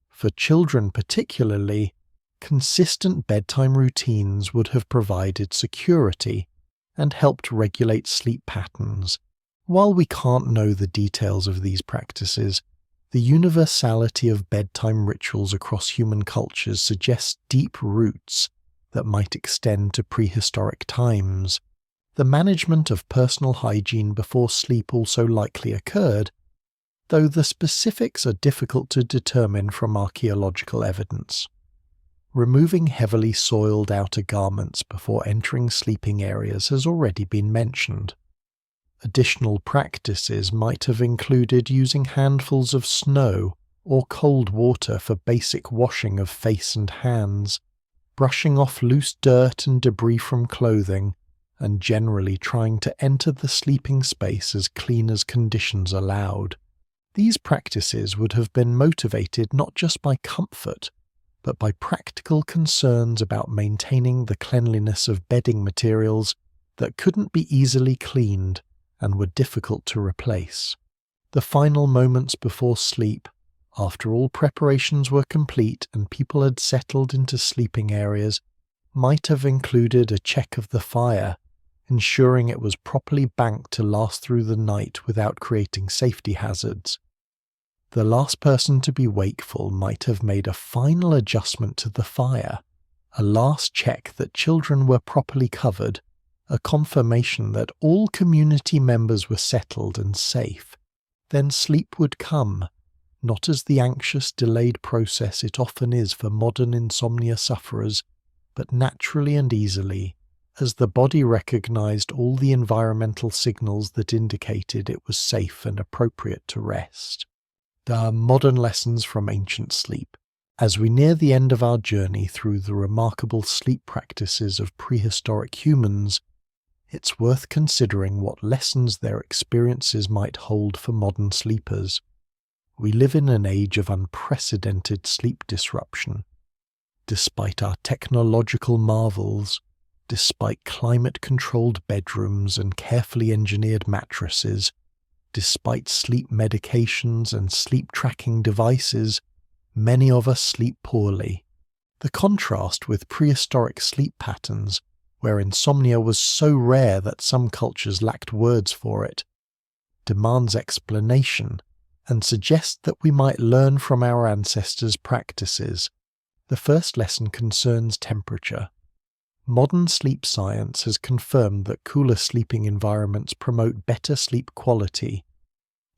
For children particularly, consistent bedtime routines would have provided security and helped regulate sleep patterns. While we can't know the details of these practices, the universality of bedtime rituals across human cultures suggests deep roots that might extend to prehistoric times. The management of personal hygiene before sleep also likely occurred, though the specifics are difficult to determine from archaeological evidence. Removing heavily soiled outer garments before entering sleeping areas has already been mentioned. Additional practices might have included using handfuls of snow or cold water for basic washing of face and hands, brushing off loose dirt and debris from clothing, and generally trying to enter the sleeping space as clean as conditions allowed. These practices would have been motivated not just by comfort, but by practical concerns about maintaining the cleanliness of bedding materials that couldn't be easily cleaned and were difficult to replace. The final moments before sleep, after all preparations were complete and people had settled into sleeping areas, might have included a check of the fire, ensuring it was properly banked to last through the night without creating safety hazards. The last person to be wakeful might have made a final adjustment to the fire, a last check that children were properly covered, a confirmation that all community members were settled and safe, then sleep would come, not as the anxious, delayed process it often is for modern insomnia sufferers, but naturally and easily, as the body recognized all the environmental signals that indicated it was safe and appropriate to rest. Modern lessons from ancient sleep. As we near the end of our journey through the remarkable sleep practices of prehistoric humans, it's worth considering what lessons their experiences might hold for modern sleepers. We live in an age of unprecedented sleep disruption. Despite our technological marvels, despite climate-controlled bedrooms and carefully engineered mattresses, despite sleep medications and sleep-tracking devices, many of us sleep poorly. The contrast with prehistoric sleep patterns, where insomnia was so rare that some cultures lacked words for it, demands explanation and suggests that we might learn from our ancestors' practices. The first lesson concerns temperature. Modern sleep science has confirmed that cooler sleeping environments promote better sleep quality,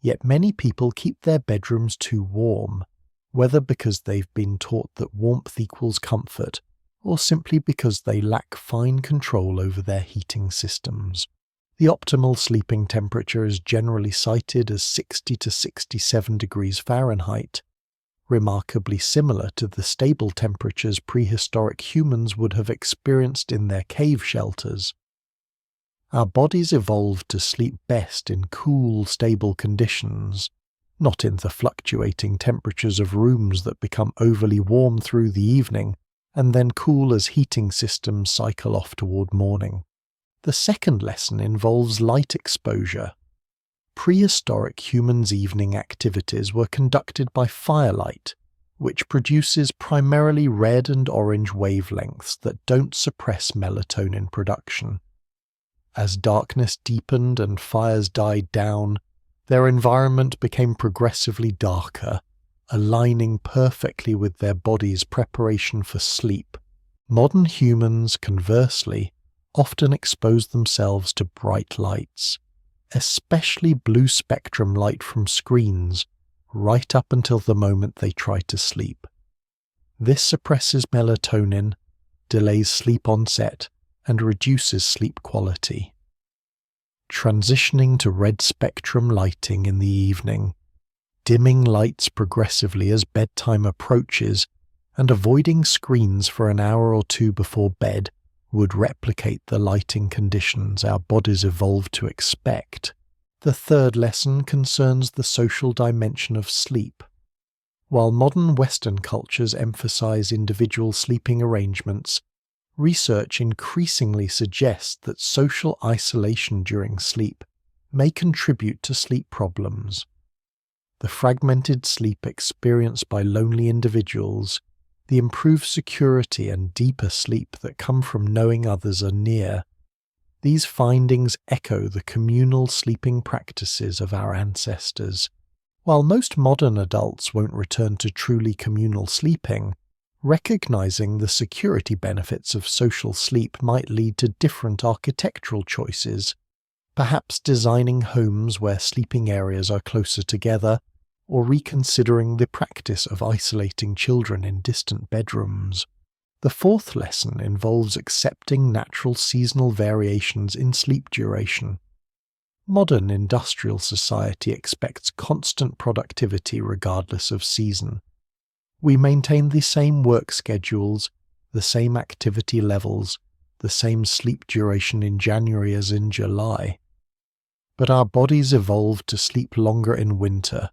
yet many people keep their bedrooms too warm, whether because they've been taught that warmth equals comfort, or simply because they lack fine control over their heating systems. The optimal sleeping temperature is generally cited as 60 to 67 degrees Fahrenheit, remarkably similar to the stable temperatures prehistoric humans would have experienced in their cave shelters. Our bodies evolved to sleep best in cool, stable conditions, not in the fluctuating temperatures of rooms that become overly warm through the evening and then cool as heating systems cycle off toward morning. The second lesson involves light exposure. Prehistoric humans' evening activities were conducted by firelight, which produces primarily red and orange wavelengths that don't suppress melatonin production. As darkness deepened and fires died down, their environment became progressively darker, aligning perfectly with their body's preparation for sleep. Modern humans, conversely, often expose themselves to bright lights, especially blue spectrum light from screens, right up until the moment they try to sleep. This suppresses melatonin, delays sleep onset, and reduces sleep quality. Transitioning to red spectrum lighting in the evening, dimming lights progressively as bedtime approaches, and avoiding screens for an hour or two before bed would replicate the lighting conditions our bodies evolved to expect. The third lesson concerns the social dimension of sleep. While modern Western cultures emphasize individual sleeping arrangements, research increasingly suggests that social isolation during sleep may contribute to sleep problems. The fragmented sleep experienced by lonely individuals, the improved security and deeper sleep that come from knowing others are near. These findings echo the communal sleeping practices of our ancestors. While most modern adults won't return to truly communal sleeping, recognizing the security benefits of social sleep might lead to different architectural choices, perhaps designing homes where sleeping areas are closer together, or reconsidering the practice of isolating children in distant bedrooms. The fourth lesson involves accepting natural seasonal variations in sleep duration. Modern industrial society expects constant productivity regardless of season. We maintain the same work schedules, the same activity levels, the same sleep duration in January as in July. But our bodies evolved to sleep longer in winter,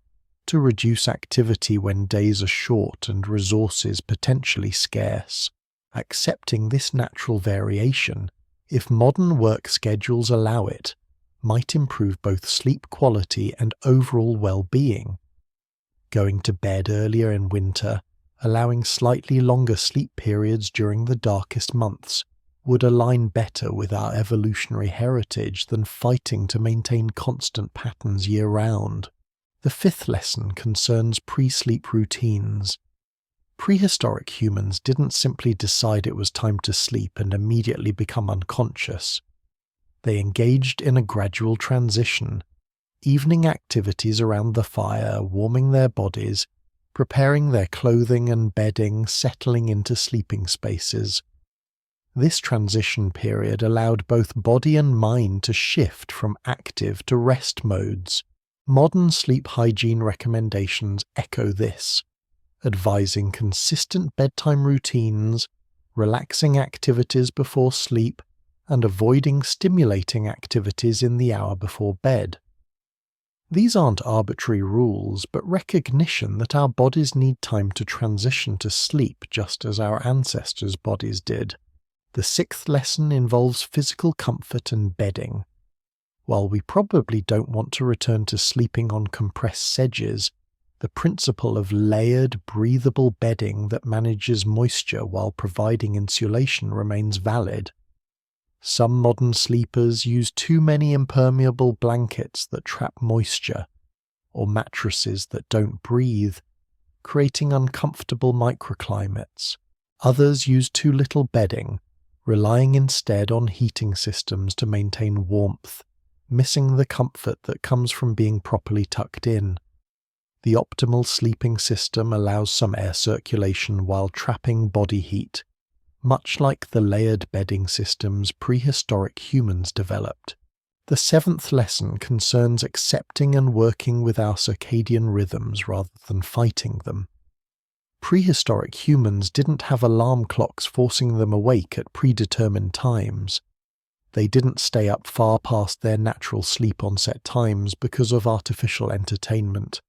to reduce activity when days are short and resources potentially scarce. Accepting this natural variation, if modern work schedules allow it, might improve both sleep quality and overall well-being. Going to bed earlier in winter, allowing slightly longer sleep periods during the darkest months, would align better with our evolutionary heritage than fighting to maintain constant patterns year-round. The fifth lesson concerns pre-sleep routines. Prehistoric humans didn't simply decide it was time to sleep and immediately become unconscious. They engaged in a gradual transition, evening activities around the fire, warming their bodies, preparing their clothing and bedding, settling into sleeping spaces. This transition period allowed both body and mind to shift from active to rest modes. Modern sleep hygiene recommendations echo this, advising consistent bedtime routines, relaxing activities before sleep, and avoiding stimulating activities in the hour before bed. These aren't arbitrary rules, but recognition that our bodies need time to transition to sleep just as our ancestors' bodies did. The sixth lesson involves physical comfort and bedding. While we probably don't want to return to sleeping on compressed sedges, the principle of layered, breathable bedding that manages moisture while providing insulation remains valid. Some modern sleepers use too many impermeable blankets that trap moisture, or mattresses that don't breathe, creating uncomfortable microclimates. Others use too little bedding, relying instead on heating systems to maintain warmth, missing the comfort that comes from being properly tucked in. The optimal sleeping system allows some air circulation while trapping body heat, much like the layered bedding systems prehistoric humans developed. The seventh lesson concerns accepting and working with our circadian rhythms rather than fighting them. Prehistoric humans didn't have alarm clocks forcing them awake at predetermined times. They didn't stay up far past their natural sleep onset times because of artificial entertainment.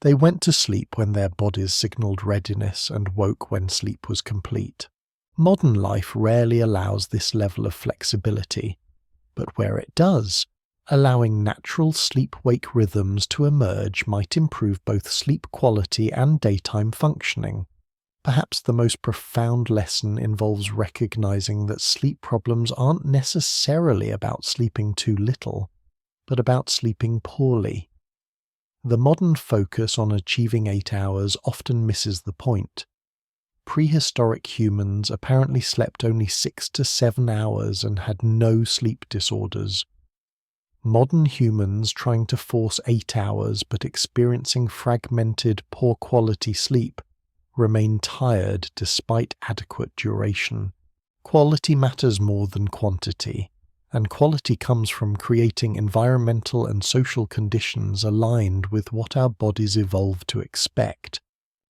They went to sleep when their bodies signaled readiness and woke when sleep was complete. Modern life rarely allows this level of flexibility, but where it does, allowing natural sleep-wake rhythms to emerge might improve both sleep quality and daytime functioning. Perhaps the most profound lesson involves recognizing that sleep problems aren't necessarily about sleeping too little, but about sleeping poorly. The modern focus on achieving 8 hours often misses the point. Prehistoric humans apparently slept only 6 to 7 hours and had no sleep disorders. Modern humans trying to force 8 hours but experiencing fragmented, poor-quality sleep remain tired despite adequate duration. Quality matters more than quantity, and quality comes from creating environmental and social conditions aligned with what our bodies evolved to expect.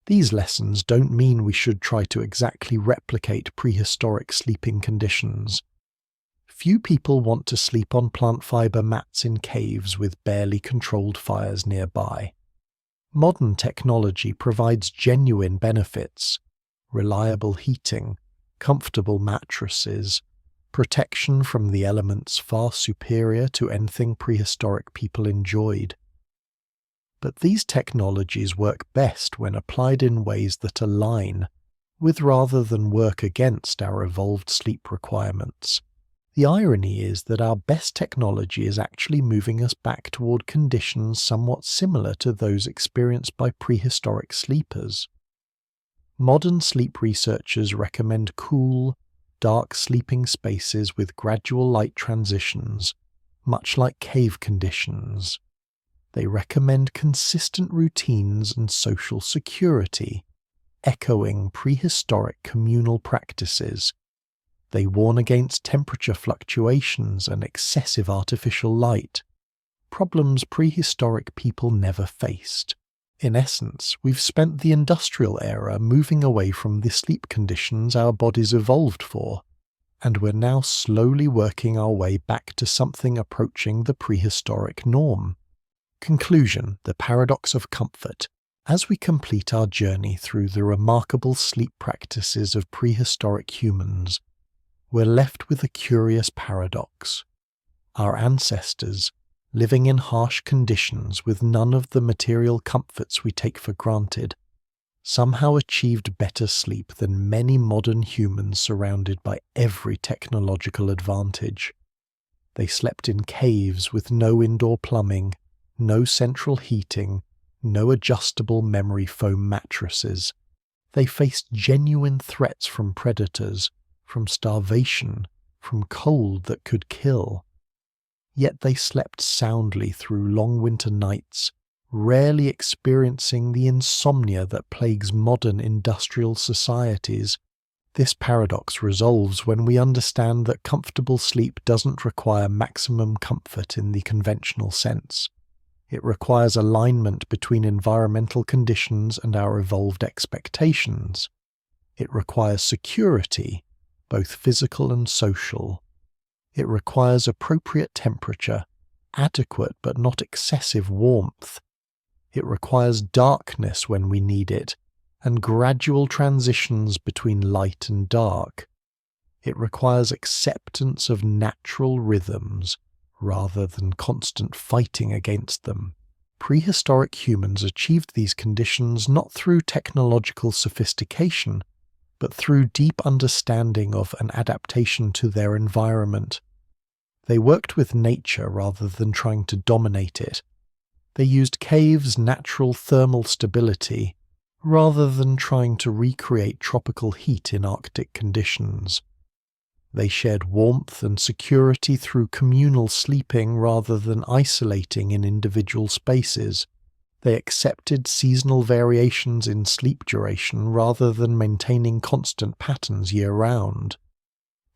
These lessons don't mean we should try to exactly replicate prehistoric sleeping conditions. Few people want to sleep on plant fiber mats in caves with barely controlled fires nearby. Modern technology provides genuine benefits: reliable heating, comfortable mattresses, protection from the elements far superior to anything prehistoric people enjoyed. But these technologies work best when applied in ways that align with rather than work against our evolved sleep requirements. The irony is that our best technology is actually moving us back toward conditions somewhat similar to those experienced by prehistoric sleepers. Modern sleep researchers recommend cool, dark sleeping spaces with gradual light transitions, much like cave conditions. They recommend consistent routines and social security, echoing prehistoric communal practices. They warn against temperature fluctuations and excessive artificial light, problems prehistoric people never faced. In essence, we've spent the industrial era moving away from the sleep conditions our bodies evolved for, and we're now slowly working our way back to something approaching the prehistoric norm. Conclusion: the paradox of comfort. As we complete our journey through the remarkable sleep practices of prehistoric humans, we're left with a curious paradox. Our ancestors, living in harsh conditions with none of the material comforts we take for granted, somehow achieved better sleep than many modern humans surrounded by every technological advantage. They slept in caves with no indoor plumbing, no central heating, no adjustable memory foam mattresses. They faced genuine threats from predators, from starvation, from cold that could kill. Yet they slept soundly through long winter nights, rarely experiencing the insomnia that plagues modern industrial societies. This paradox resolves when we understand that comfortable sleep doesn't require maximum comfort in the conventional sense. It requires alignment between environmental conditions and our evolved expectations. It requires security, both physical and social. It requires appropriate temperature, adequate but not excessive warmth. It requires darkness when we need it, and gradual transitions between light and dark. It requires acceptance of natural rhythms, rather than constant fighting against them. Prehistoric humans achieved these conditions not through technological sophistication, but through deep understanding of and adaptation to their environment. They worked with nature rather than trying to dominate it. They used caves' natural thermal stability, rather than trying to recreate tropical heat in Arctic conditions. They shared warmth and security through communal sleeping rather than isolating in individual spaces. They accepted seasonal variations in sleep duration rather than maintaining constant patterns year-round.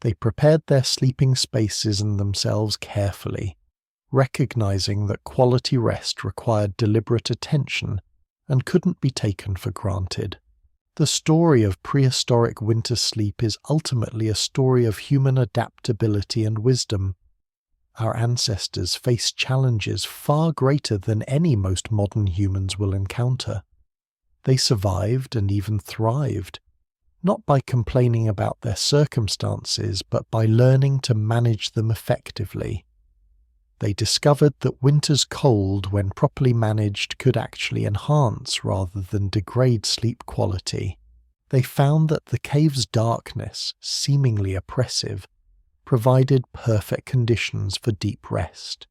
They prepared their sleeping spaces and themselves carefully, recognizing that quality rest required deliberate attention and couldn't be taken for granted. The story of prehistoric winter sleep is ultimately a story of human adaptability and wisdom. Our ancestors faced challenges far greater than any most modern humans will encounter. They survived and even thrived, not by complaining about their circumstances, but by learning to manage them effectively. They discovered that winter's cold, when properly managed, could actually enhance rather than degrade sleep quality. They found that the cave's darkness, seemingly oppressive, provided perfect conditions for deep rest.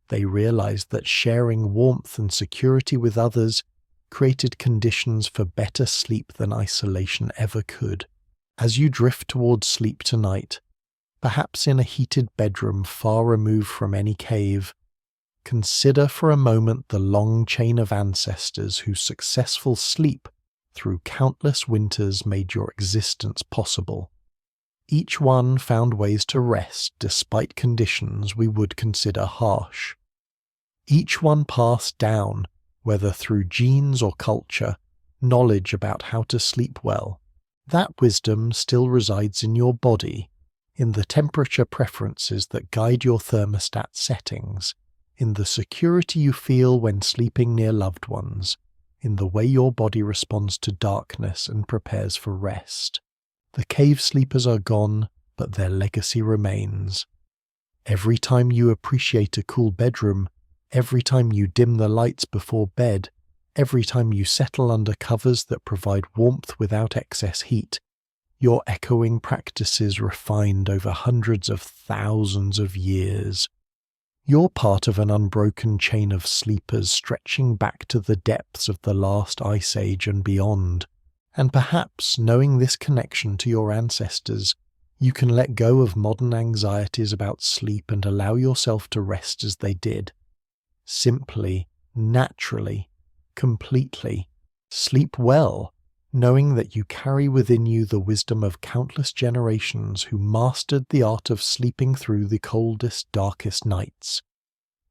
They realized that sharing warmth and security with others created conditions for better sleep than isolation ever could. As you drift towards sleep tonight, perhaps in a heated bedroom far removed from any cave, consider for a moment the long chain of ancestors whose successful sleep through countless winters made your existence possible. Each one found ways to rest despite conditions we would consider harsh. Each one passed down, whether through genes or culture, knowledge about how to sleep well. That wisdom still resides in your body, in the temperature preferences that guide your thermostat settings, in the security you feel when sleeping near loved ones, in the way your body responds to darkness and prepares for rest. The cave sleepers are gone, but their legacy remains. Every time you appreciate a cool bedroom, every time you dim the lights before bed, every time you settle under covers that provide warmth without excess heat, your echoing practices refined over hundreds of thousands of years. You're part of an unbroken chain of sleepers stretching back to the depths of the last ice age and beyond. And perhaps, knowing this connection to your ancestors, you can let go of modern anxieties about sleep and allow yourself to rest as they did. Simply, naturally, completely. Sleep well, knowing that you carry within you the wisdom of countless generations who mastered the art of sleeping through the coldest, darkest nights.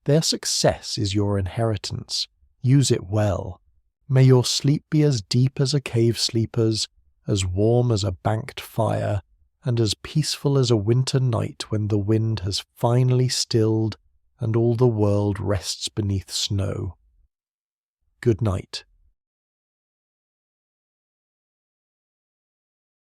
Their success is your inheritance. Use it well. May your sleep be as deep as a cave sleeper's, as warm as a banked fire, and as peaceful as a winter night when the wind has finally stilled and all the world rests beneath snow. Good night.